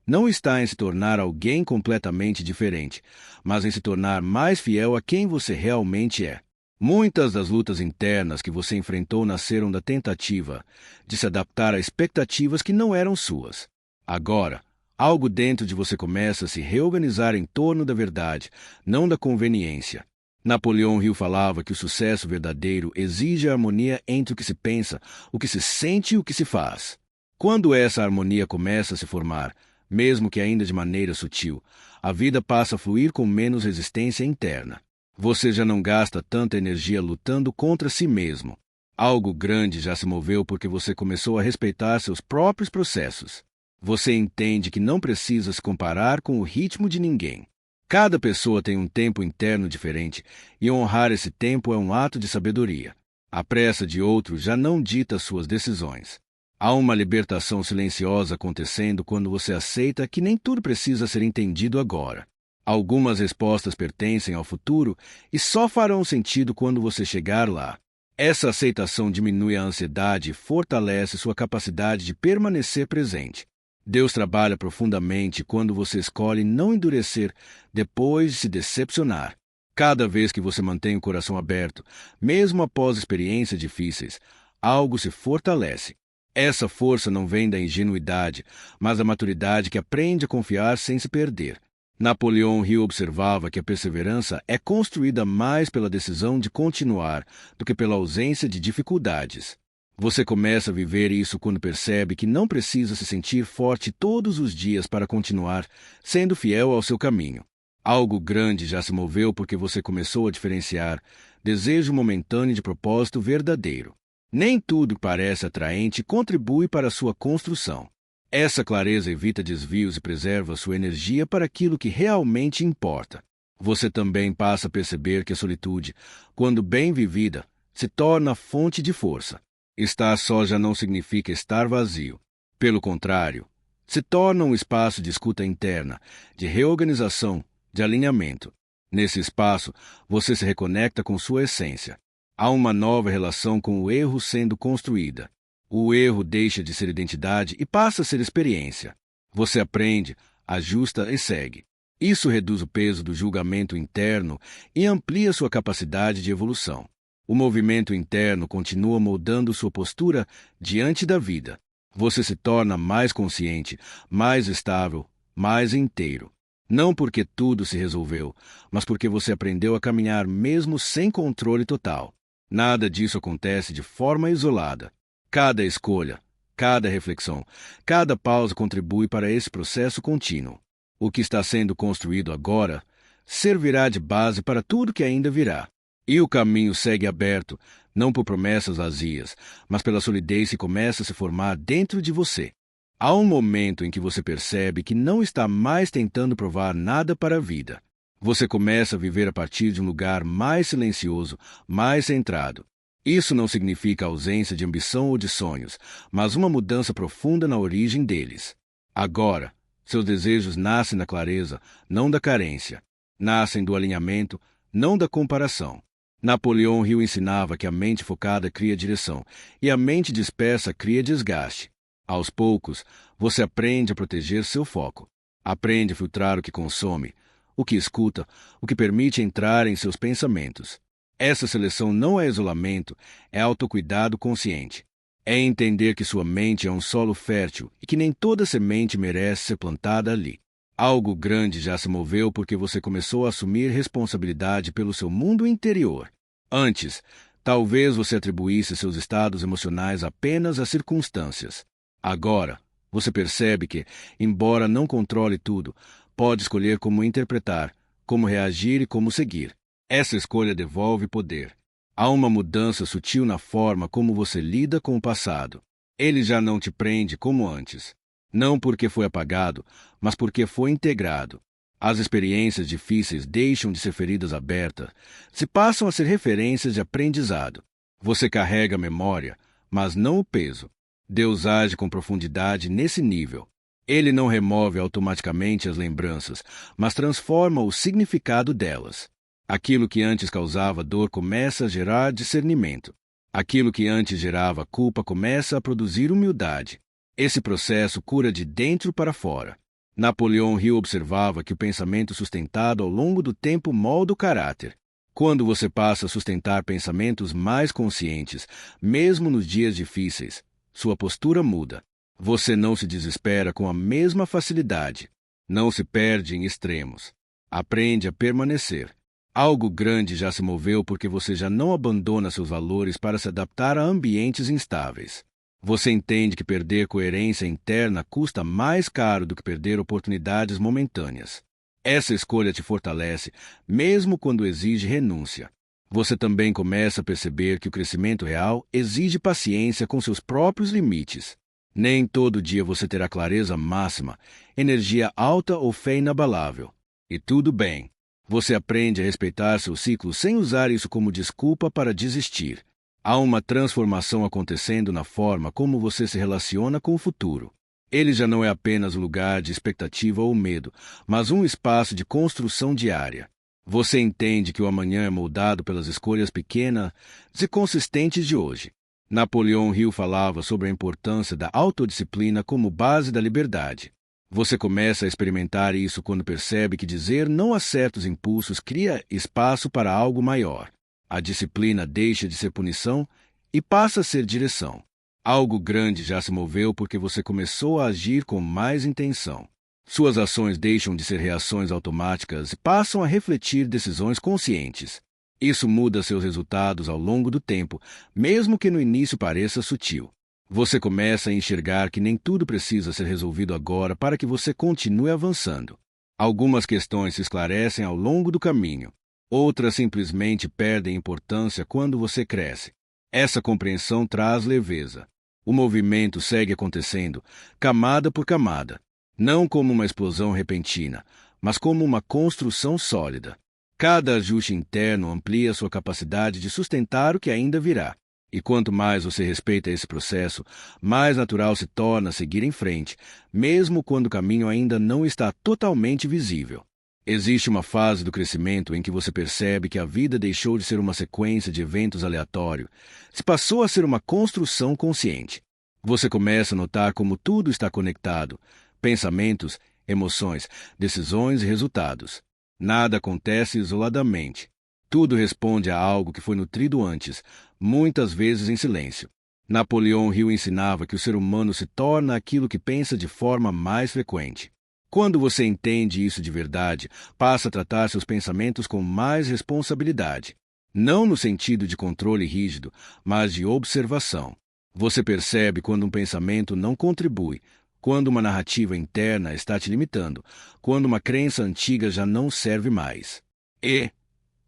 Speaker 1: não está em se tornar alguém completamente diferente, mas em se tornar mais fiel a quem você realmente é. Muitas das lutas internas que você enfrentou nasceram da tentativa de se adaptar a expectativas que não eram suas. Agora, algo dentro de você começa a se reorganizar em torno da verdade, não da conveniência. Napoleão Hill falava que o sucesso verdadeiro exige a harmonia entre o que se pensa, o que se sente e o que se faz. Quando essa harmonia começa a se formar, mesmo que ainda de maneira sutil, a vida passa a fluir com menos resistência interna. Você já não gasta tanta energia lutando contra si mesmo. Algo grande já se moveu porque você começou a respeitar seus próprios processos. Você entende que não precisa se comparar com o ritmo de ninguém. Cada pessoa tem um tempo interno diferente e honrar esse tempo é um ato de sabedoria. A pressa de outro já não dita suas decisões. Há uma libertação silenciosa acontecendo quando você aceita que nem tudo precisa ser entendido agora. Algumas respostas pertencem ao futuro e só farão sentido quando você chegar lá. Essa aceitação diminui a ansiedade e fortalece sua capacidade de permanecer presente. Deus trabalha profundamente quando você escolhe não endurecer depois de se decepcionar. Cada vez que você mantém o coração aberto, mesmo após experiências difíceis, algo se fortalece. Essa força não vem da ingenuidade, mas da maturidade que aprende a confiar sem se perder. Napoleão Hill observava que a perseverança é construída mais pela decisão de continuar do que pela ausência de dificuldades. Você começa a viver isso quando percebe que não precisa se sentir forte todos os dias para continuar sendo fiel ao seu caminho. Algo grande já se moveu porque você começou a diferenciar desejo momentâneo de propósito verdadeiro. Nem tudo que parece atraente contribui para a sua construção. Essa clareza evita desvios e preserva sua energia para aquilo que realmente importa. Você também passa a perceber que a solitude, quando bem vivida, se torna fonte de força. Estar só já não significa estar vazio. Pelo contrário, se torna um espaço de escuta interna, de reorganização, de alinhamento. Nesse espaço, você se reconecta com sua essência. Há uma nova relação com o erro sendo construída. O erro deixa de ser identidade e passa a ser experiência. Você aprende, ajusta e segue. Isso reduz o peso do julgamento interno e amplia sua capacidade de evolução. O movimento interno continua moldando sua postura diante da vida. Você se torna mais consciente, mais estável, mais inteiro. Não porque tudo se resolveu, mas porque você aprendeu a caminhar mesmo sem controle total. Nada disso acontece de forma isolada. Cada escolha, cada reflexão, cada pausa contribui para esse processo contínuo. O que está sendo construído agora servirá de base para tudo que ainda virá. E o caminho segue aberto, não por promessas vazias, mas pela solidez que começa a se formar dentro de você. Há um momento em que você percebe que não está mais tentando provar nada para a vida. Você começa a viver a partir de um lugar mais silencioso, mais centrado. Isso não significa ausência de ambição ou de sonhos, mas uma mudança profunda na origem deles. Agora, seus desejos nascem da clareza, não da carência. Nascem do alinhamento, não da comparação. Napoleão Hill ensinava que a mente focada cria direção e a mente dispersa cria desgaste. Aos poucos, você aprende a proteger seu foco. Aprende a filtrar o que consome, o que escuta, o que permite entrar em seus pensamentos. Essa seleção não é isolamento, é autocuidado consciente. É entender que sua mente é um solo fértil e que nem toda semente merece ser plantada ali. Algo grande já se moveu porque você começou a assumir responsabilidade pelo seu mundo interior. Antes, talvez você atribuísse seus estados emocionais apenas às circunstâncias. Agora, você percebe que, embora não controle tudo, pode escolher como interpretar, como reagir e como seguir. Essa escolha devolve poder. Há uma mudança sutil na forma como você lida com o passado. Ele já não te prende como antes. Não porque foi apagado, mas porque foi integrado. As experiências difíceis deixam de ser feridas abertas, se passam a ser referências de aprendizado. Você carrega a memória, mas não o peso. Deus age com profundidade nesse nível. Ele não remove automaticamente as lembranças, mas transforma o significado delas. Aquilo que antes causava dor começa a gerar discernimento. Aquilo que antes gerava culpa começa a produzir humildade. Esse processo cura de dentro para fora. Napoleão Hill observava que o pensamento sustentado ao longo do tempo molda o caráter. Quando você passa a sustentar pensamentos mais conscientes, mesmo nos dias difíceis, sua postura muda. Você não se desespera com a mesma facilidade. Não se perde em extremos. Aprende a permanecer. Algo grande já se moveu porque você já não abandona seus valores para se adaptar a ambientes instáveis. Você entende que perder coerência interna custa mais caro do que perder oportunidades momentâneas. Essa escolha te fortalece, mesmo quando exige renúncia. Você também começa a perceber que o crescimento real exige paciência com seus próprios limites. Nem todo dia você terá clareza máxima, energia alta ou fé inabalável. E tudo bem. Você aprende a respeitar seu ciclo sem usar isso como desculpa para desistir. Há uma transformação acontecendo na forma como você se relaciona com o futuro. Ele já não é apenas um lugar de expectativa ou medo, mas um espaço de construção diária. Você entende que o amanhã é moldado pelas escolhas pequenas e consistentes de hoje. Napoleão Hill falava sobre a importância da autodisciplina como base da liberdade. Você começa a experimentar isso quando percebe que dizer não a certos impulsos cria espaço para algo maior. A disciplina deixa de ser punição e passa a ser direção. Algo grande já se moveu porque você começou a agir com mais intenção. Suas ações deixam de ser reações automáticas e passam a refletir decisões conscientes. Isso muda seus resultados ao longo do tempo, mesmo que no início pareça sutil. Você começa a enxergar que nem tudo precisa ser resolvido agora para que você continue avançando. Algumas questões se esclarecem ao longo do caminho. Outras simplesmente perdem importância quando você cresce. Essa compreensão traz leveza. O movimento segue acontecendo, camada por camada, não como uma explosão repentina, mas como uma construção sólida. Cada ajuste interno amplia sua capacidade de sustentar o que ainda virá. E quanto mais você respeita esse processo, mais natural se torna seguir em frente, mesmo quando o caminho ainda não está totalmente visível. Existe uma fase do crescimento em que você percebe que a vida deixou de ser uma sequência de eventos aleatórios, se passou a ser uma construção consciente. Você começa a notar como tudo está conectado: pensamentos, emoções, decisões e resultados. Nada acontece isoladamente. Tudo responde a algo que foi nutrido antes, muitas vezes em silêncio. Napoleão Hill ensinava que o ser humano se torna aquilo que pensa de forma mais frequente. Quando você entende isso de verdade, passa a tratar seus pensamentos com mais responsabilidade. Não no sentido de controle rígido, mas de observação. Você percebe quando um pensamento não contribui, quando uma narrativa interna está te limitando, quando uma crença antiga já não serve mais. E,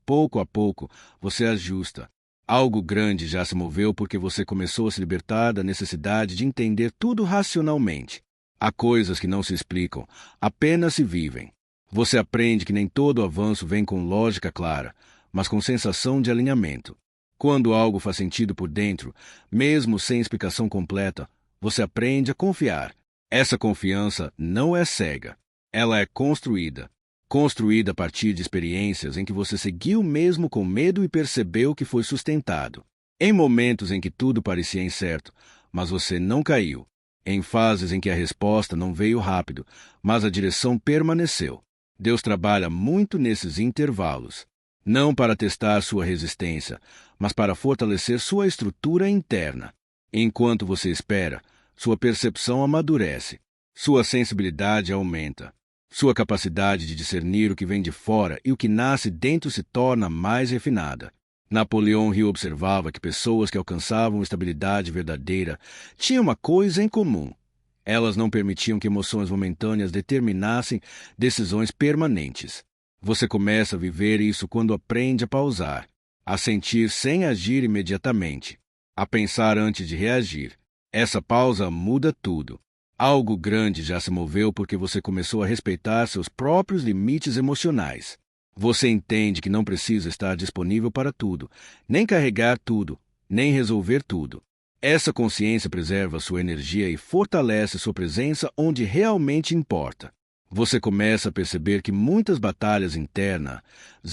Speaker 1: pouco a pouco, você ajusta. Algo grande já se moveu porque você começou a se libertar da necessidade de entender tudo racionalmente. Há coisas que não se explicam, apenas se vivem. Você aprende que nem todo avanço vem com lógica clara, mas com sensação de alinhamento. Quando algo faz sentido por dentro, mesmo sem explicação completa, você aprende a confiar. Essa confiança não é cega. Ela é construída. Construída a partir de experiências em que você seguiu mesmo com medo e percebeu que foi sustentado. Em momentos em que tudo parecia incerto, mas você não caiu. Em fases em que a resposta não veio rápido, mas a direção permaneceu. Deus trabalha muito nesses intervalos. Não para testar sua resistência, mas para fortalecer sua estrutura interna. Enquanto você espera, sua percepção amadurece. Sua sensibilidade aumenta. Sua capacidade de discernir o que vem de fora e o que nasce dentro se torna mais refinada. Napoleão Hill observava que pessoas que alcançavam estabilidade verdadeira tinham uma coisa em comum. Elas não permitiam que emoções momentâneas determinassem decisões permanentes. Você começa a viver isso quando aprende a pausar. a sentir sem agir imediatamente, a pensar antes de reagir. Essa pausa muda tudo. Algo grande já se moveu porque você começou a respeitar seus próprios limites emocionais. Você entende que não precisa estar disponível para tudo, nem carregar tudo, nem resolver tudo. Essa consciência preserva sua energia e fortalece sua presença onde realmente importa. Você começa a perceber que muitas batalhas internas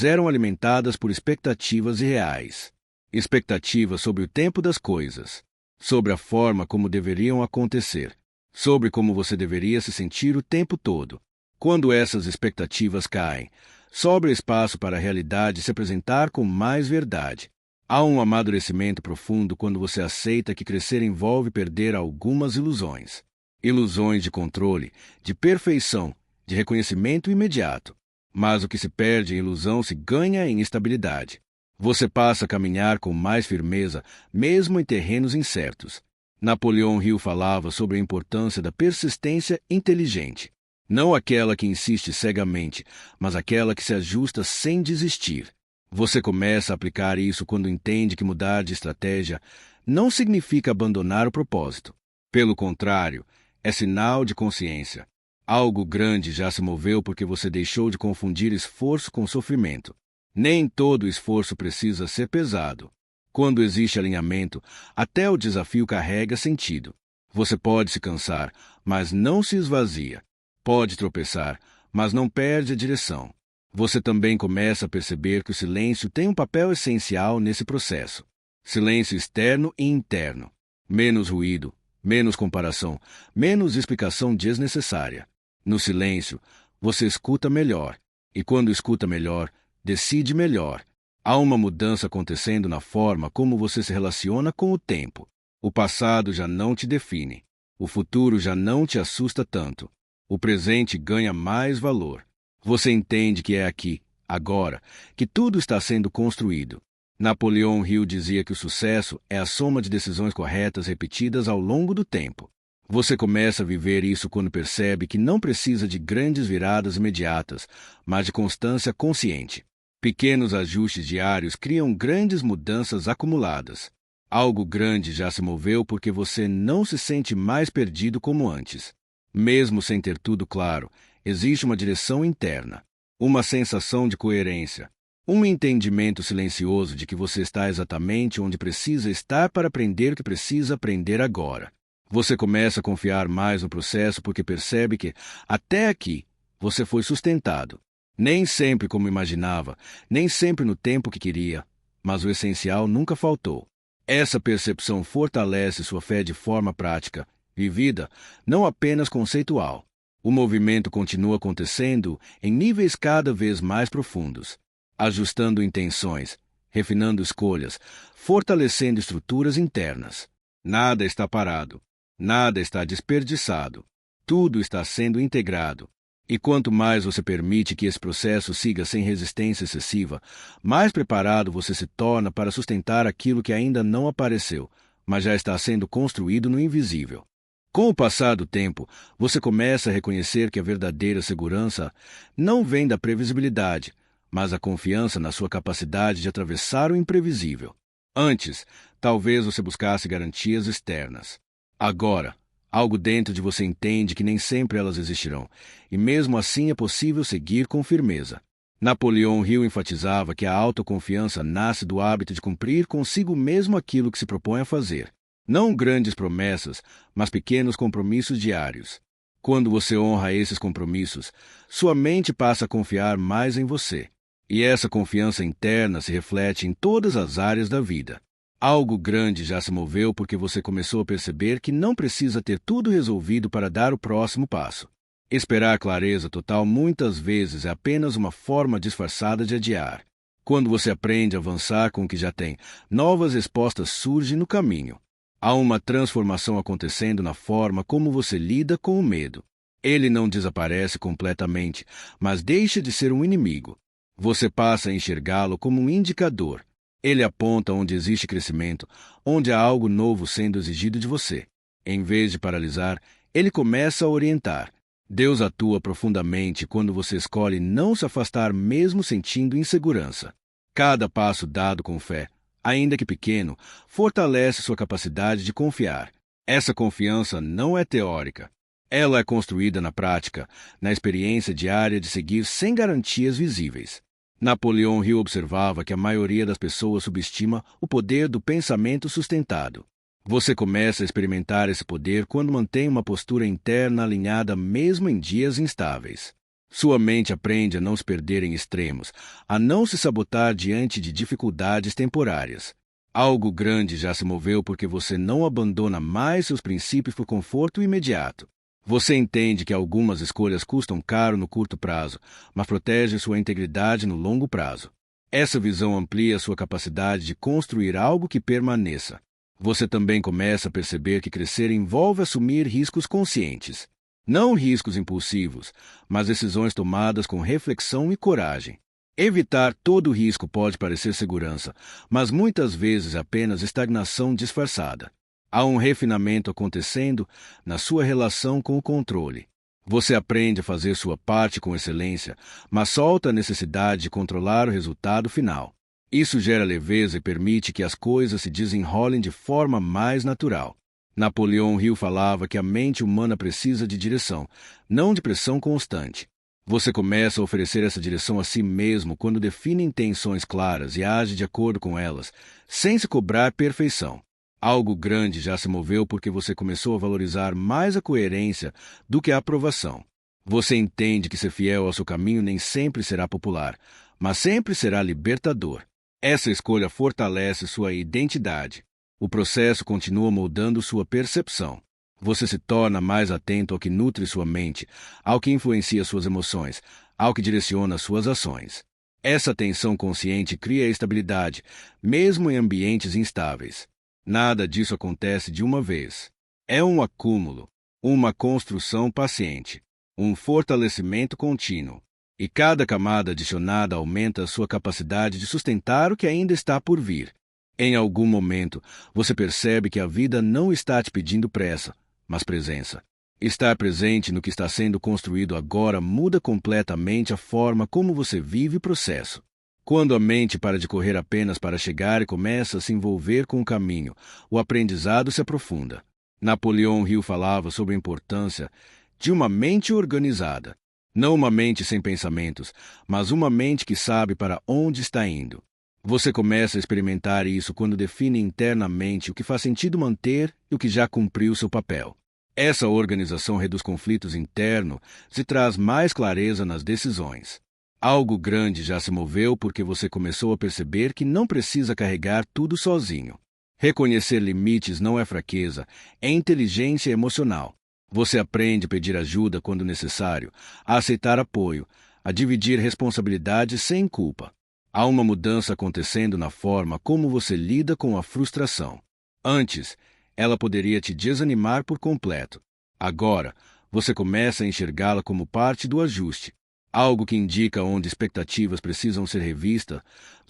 Speaker 1: eram alimentadas por expectativas irreais. Expectativas sobre o tempo das coisas, sobre a forma como deveriam acontecer, sobre como você deveria se sentir o tempo todo. Quando essas expectativas caem, sobra espaço para a realidade se apresentar com mais verdade. Há um amadurecimento profundo quando você aceita que crescer envolve perder algumas ilusões. Ilusões de controle, de perfeição, de reconhecimento imediato. Mas o que se perde em ilusão se ganha em estabilidade. Você passa a caminhar com mais firmeza, mesmo em terrenos incertos. Napoleão Hill falava sobre a importância da persistência inteligente. Não aquela que insiste cegamente, mas aquela que se ajusta sem desistir. Você começa a aplicar isso quando entende que mudar de estratégia não significa abandonar o propósito. Pelo contrário, é sinal de consciência. Algo grande já se moveu porque você deixou de confundir esforço com sofrimento. Nem todo esforço precisa ser pesado. Quando existe alinhamento, até o desafio carrega sentido. Você pode se cansar, mas não se esvazia. Pode tropeçar, mas não perde a direção. Você também começa a perceber que o silêncio tem um papel essencial nesse processo. Silêncio externo e interno. Menos ruído, menos comparação, menos explicação desnecessária. No silêncio, você escuta melhor. E quando escuta melhor, decide melhor. Há uma mudança acontecendo na forma como você se relaciona com o tempo. O passado já não te define. O futuro já não te assusta tanto. O presente ganha mais valor. Você entende que é aqui, agora, que tudo está sendo construído. Napoleão Hill dizia que o sucesso é a soma de decisões corretas repetidas ao longo do tempo. Você começa a viver isso quando percebe que não precisa de grandes viradas imediatas, mas de constância consciente. Pequenos ajustes diários criam grandes mudanças acumuladas. Algo grande já se moveu porque você não se sente mais perdido como antes. Mesmo sem ter tudo claro, existe uma direção interna, uma sensação de coerência, um entendimento silencioso de que você está exatamente onde precisa estar para aprender o que precisa aprender agora. Você começa a confiar mais no processo porque percebe que, até aqui, você foi sustentado. Nem sempre como imaginava, nem sempre no tempo que queria, mas o essencial nunca faltou. Essa percepção fortalece sua fé de forma prática, vivida, não apenas conceitual. O movimento continua acontecendo em níveis cada vez mais profundos, ajustando intenções, refinando escolhas, fortalecendo estruturas internas. Nada está parado. Nada está desperdiçado. Tudo está sendo integrado. E quanto mais você permite que esse processo siga sem resistência excessiva, mais preparado você se torna para sustentar aquilo que ainda não apareceu, mas já está sendo construído no invisível. Com o passar do tempo, você começa a reconhecer que a verdadeira segurança não vem da previsibilidade, mas a confiança na sua capacidade de atravessar o imprevisível. Antes, talvez você buscasse garantias externas. Agora, algo dentro de você entende que nem sempre elas existirão, e mesmo assim é possível seguir com firmeza. Napoleão Hill enfatizava que a autoconfiança nasce do hábito de cumprir consigo mesmo aquilo que se propõe a fazer. Não grandes promessas, mas pequenos compromissos diários. Quando você honra esses compromissos, sua mente passa a confiar mais em você. E essa confiança interna se reflete em todas as áreas da vida. Algo grande já se moveu porque você começou a perceber que não precisa ter tudo resolvido para dar o próximo passo. Esperar clareza total muitas vezes é apenas uma forma disfarçada de adiar. Quando você aprende a avançar com o que já tem, novas respostas surgem no caminho. Há uma transformação acontecendo na forma como você lida com o medo. Ele não desaparece completamente, mas deixa de ser um inimigo. Você passa a enxergá-lo como um indicador. Ele aponta onde existe crescimento, onde há algo novo sendo exigido de você. Em vez de paralisar, ele começa a orientar. Deus atua profundamente quando você escolhe não se afastar mesmo sentindo insegurança. Cada passo dado com fé, ainda que pequeno, fortalece sua capacidade de confiar. Essa confiança não é teórica. Ela é construída na prática, na experiência diária de seguir sem garantias visíveis. Napoleão Hill observava que a maioria das pessoas subestima o poder do pensamento sustentado. Você começa a experimentar esse poder quando mantém uma postura interna alinhada mesmo em dias instáveis. Sua mente aprende a não se perder em extremos, a não se sabotar diante de dificuldades temporárias. Algo grande já se moveu porque você não abandona mais seus princípios por conforto imediato. Você entende que algumas escolhas custam caro no curto prazo, mas protegem sua integridade no longo prazo. Essa visão amplia sua capacidade de construir algo que permaneça. Você também começa a perceber que crescer envolve assumir riscos conscientes. Não riscos impulsivos, mas decisões tomadas com reflexão e coragem. Evitar todo risco pode parecer segurança, mas muitas vezes apenas estagnação disfarçada. Há um refinamento acontecendo na sua relação com o controle. Você aprende a fazer sua parte com excelência, mas solta a necessidade de controlar o resultado final. Isso gera leveza e permite que as coisas se desenrolem de forma mais natural. Napoleão Hill falava que a mente humana precisa de direção, não de pressão constante. Você começa a oferecer essa direção a si mesmo quando define intenções claras e age de acordo com elas, sem se cobrar perfeição. Algo grande já se moveu porque você começou a valorizar mais a coerência do que a aprovação. Você entende que ser fiel ao seu caminho nem sempre será popular, mas sempre será libertador. Essa escolha fortalece sua identidade. O processo continua moldando sua percepção. Você se torna mais atento ao que nutre sua mente, ao que influencia suas emoções, ao que direciona suas ações. Essa atenção consciente cria estabilidade, mesmo em ambientes instáveis. Nada disso acontece de uma vez. É um acúmulo, uma construção paciente, um fortalecimento contínuo. E cada camada adicionada aumenta a sua capacidade de sustentar o que ainda está por vir. Em algum momento, você percebe que a vida não está te pedindo pressa, mas presença. Estar presente no que está sendo construído agora muda completamente a forma como você vive o processo. Quando a mente para de correr apenas para chegar e começa a se envolver com o caminho, o aprendizado se aprofunda. Napoleão Hill falava sobre a importância de uma mente organizada. Não uma mente sem pensamentos, mas uma mente que sabe para onde está indo. Você começa a experimentar isso quando define internamente o que faz sentido manter e o que já cumpriu seu papel. Essa organização reduz conflitos internos e traz mais clareza nas decisões. Algo grande já se moveu porque você começou a perceber que não precisa carregar tudo sozinho. Reconhecer limites não é fraqueza, é inteligência emocional. Você aprende a pedir ajuda quando necessário, a aceitar apoio, a dividir responsabilidades sem culpa. Há uma mudança acontecendo na forma como você lida com a frustração. Antes, ela poderia te desanimar por completo. Agora, você começa a enxergá-la como parte do ajuste, algo que indica onde expectativas precisam ser revistas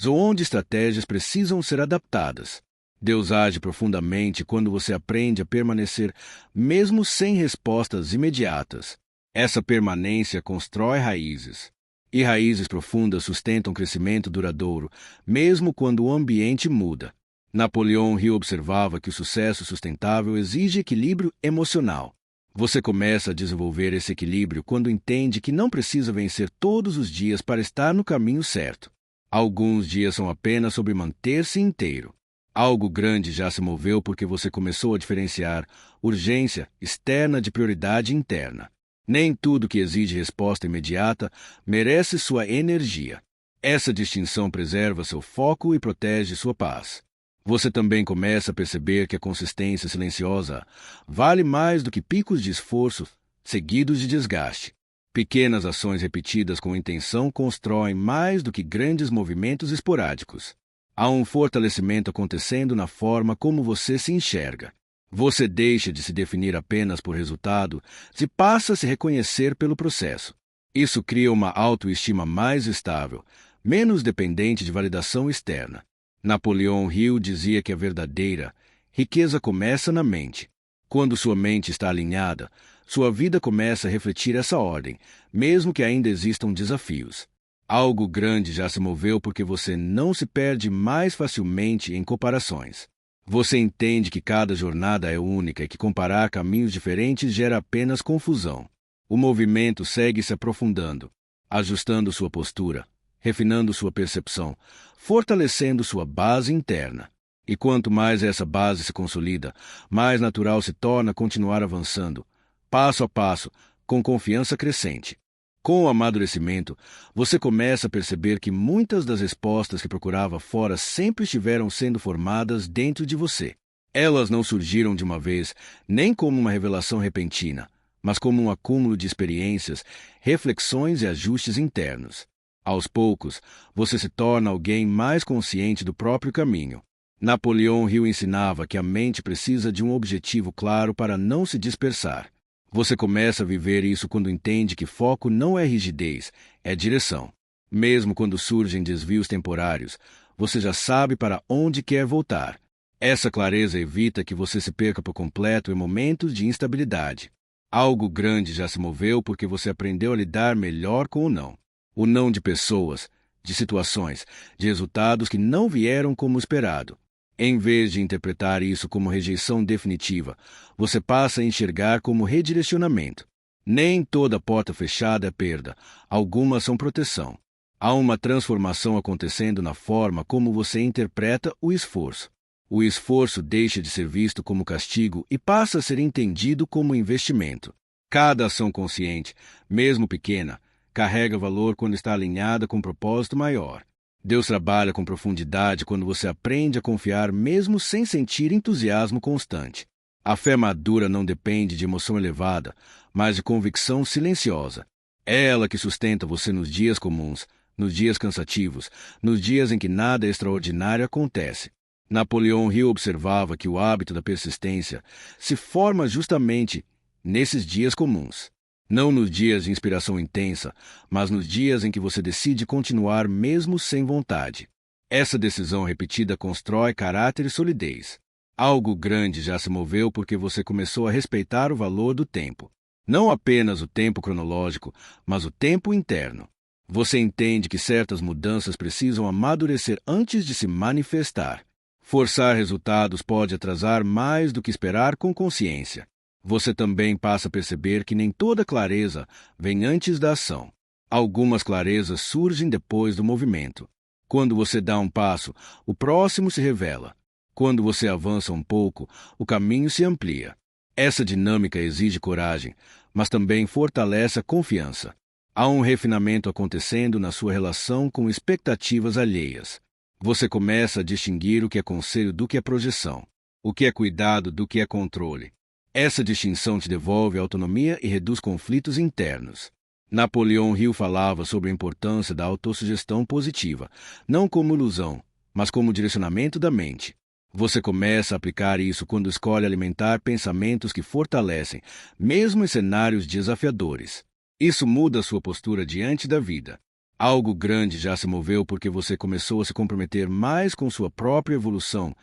Speaker 1: ou onde estratégias precisam ser adaptadas. Deus age profundamente quando você aprende a permanecer, mesmo sem respostas imediatas. Essa permanência constrói raízes. E raízes profundas sustentam crescimento duradouro, mesmo quando o ambiente muda. Napoleão Hill observava que o sucesso sustentável exige equilíbrio emocional. Você começa a desenvolver esse equilíbrio quando entende que não precisa vencer todos os dias para estar no caminho certo. Alguns dias são apenas sobre manter-se inteiro. Algo grande já se moveu porque você começou a diferenciar urgência externa de prioridade interna. Nem tudo que exige resposta imediata merece sua energia. Essa distinção preserva seu foco e protege sua paz. Você também começa a perceber que a consistência silenciosa vale mais do que picos de esforço seguidos de desgaste. Pequenas ações repetidas com intenção constroem mais do que grandes movimentos esporádicos. Há um fortalecimento acontecendo na forma como você se enxerga. Você deixa de se definir apenas por resultado e passa a se reconhecer pelo processo. Isso cria uma autoestima mais estável, menos dependente de validação externa. Napoleão Hill dizia que a verdadeira riqueza começa na mente. Quando sua mente está alinhada, sua vida começa a refletir essa ordem, mesmo que ainda existam desafios. Algo grande já se moveu porque você não se perde mais facilmente em comparações. Você entende que cada jornada é única e que comparar caminhos diferentes gera apenas confusão. O movimento segue se aprofundando, ajustando sua postura, refinando sua percepção, fortalecendo sua base interna. E quanto mais essa base se consolida, mais natural se torna continuar avançando, passo a passo, com confiança crescente. Com o amadurecimento, você começa a perceber que muitas das respostas que procurava fora sempre estiveram sendo formadas dentro de você. Elas não surgiram de uma vez, nem como uma revelação repentina, mas como um acúmulo de experiências, reflexões e ajustes internos. Aos poucos, você se torna alguém mais consciente do próprio caminho. Napoleão Hill ensinava que a mente precisa de um objetivo claro para não se dispersar. Você começa a viver isso quando entende que foco não é rigidez, é direção. Mesmo quando surgem desvios temporários, você já sabe para onde quer voltar. Essa clareza evita que você se perca por completo em momentos de instabilidade. Algo grande já se moveu porque você aprendeu a lidar melhor com o não. O não de pessoas, de situações, de resultados que não vieram como esperado. Em vez de interpretar isso como rejeição definitiva, você passa a enxergar como redirecionamento. Nem toda porta fechada é perda, algumas são proteção. Há uma transformação acontecendo na forma como você interpreta o esforço. O esforço deixa de ser visto como castigo e passa a ser entendido como investimento. Cada ação consciente, mesmo pequena, carrega valor quando está alinhada com um propósito maior. Deus trabalha com profundidade quando você aprende a confiar mesmo sem sentir entusiasmo constante. A fé madura não depende de emoção elevada, mas de convicção silenciosa. É ela que sustenta você nos dias comuns, nos dias cansativos, nos dias em que nada extraordinário acontece. Napoleão Hill observava que o hábito da persistência se forma justamente nesses dias comuns. Não nos dias de inspiração intensa, mas nos dias em que você decide continuar mesmo sem vontade. Essa decisão repetida constrói caráter e solidez. Algo grande já se moveu porque você começou a respeitar o valor do tempo. Não apenas o tempo cronológico, mas o tempo interno. Você entende que certas mudanças precisam amadurecer antes de se manifestar. Forçar resultados pode atrasar mais do que esperar com consciência. Você também passa a perceber que nem toda clareza vem antes da ação. Algumas clarezas surgem depois do movimento. Quando você dá um passo, o próximo se revela. Quando você avança um pouco, o caminho se amplia. Essa dinâmica exige coragem, mas também fortalece a confiança. Há um refinamento acontecendo na sua relação com expectativas alheias. Você começa a distinguir o que é conselho do que é projeção, o que é cuidado do que é controle. Essa distinção te devolve autonomia e reduz conflitos internos. Napoleão Hill falava sobre a importância da autossugestão positiva, não como ilusão, mas como direcionamento da mente. Você começa a aplicar isso quando escolhe alimentar pensamentos que fortalecem, mesmo em cenários desafiadores. Isso muda sua postura diante da vida. Algo grande já se moveu porque você começou a se comprometer mais com sua própria evolução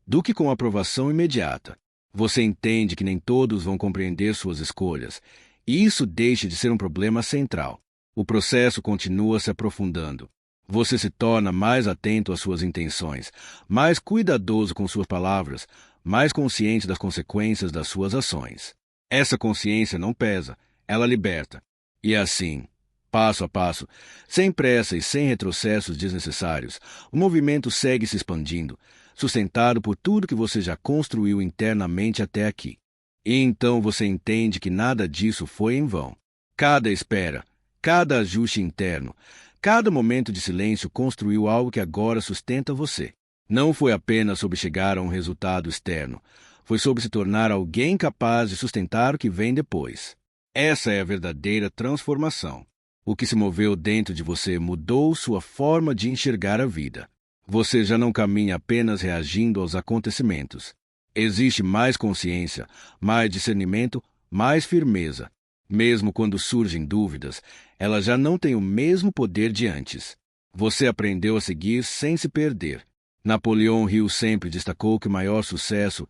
Speaker 1: do que com a aprovação imediata. Você entende que nem todos vão compreender suas escolhas, e isso deixa de ser um problema central. O processo continua se aprofundando. Você se torna mais atento às suas intenções, mais cuidadoso com suas palavras, mais consciente das consequências das suas ações. Essa consciência não pesa, ela liberta. E assim, passo a passo, sem pressa e sem retrocessos desnecessários, o movimento segue se expandindo, sustentado por tudo que você já construiu internamente até aqui. E então você entende que nada disso foi em vão. Cada espera, cada ajuste interno, cada momento de silêncio construiu algo que agora sustenta você. Não foi apenas sobre chegar a um resultado externo, foi sobre se tornar alguém capaz de sustentar o que vem depois. Essa é a verdadeira transformação. O que se moveu dentro de você mudou sua forma de enxergar a vida. Você já não caminha apenas reagindo aos acontecimentos. Existe mais consciência, mais discernimento, mais firmeza. Mesmo quando surgem dúvidas, ela já não tem o mesmo poder de antes. Você aprendeu a seguir sem se perder. Napoleão Hill sempre destacou que o maior sucesso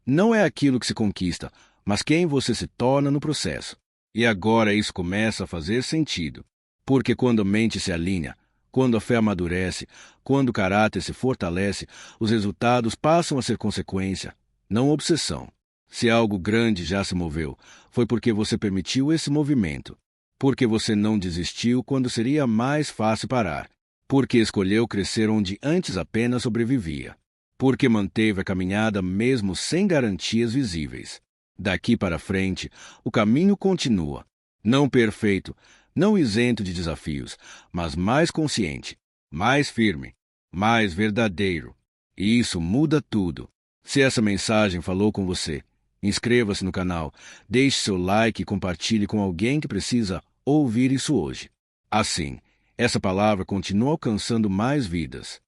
Speaker 1: não é aquilo que se conquista, mas quem você se torna no processo. E agora isso começa a fazer sentido. Porque quando a mente se alinha, quando a fé amadurece, quando o caráter se fortalece, os resultados passam a ser consequência, não obsessão. Se algo grande já se moveu, foi porque você permitiu esse movimento. Porque você não desistiu quando seria mais fácil parar. Porque escolheu crescer onde antes apenas sobrevivia. Porque manteve a caminhada mesmo sem garantias visíveis. Daqui para frente, o caminho continua. Não perfeito, não isento de desafios, mas mais consciente, mais firme, mais verdadeiro. E isso muda tudo. Se essa mensagem falou com você, inscreva-se no canal, deixe seu like e compartilhe com alguém que precisa ouvir isso hoje. Assim, essa palavra continua alcançando mais vidas.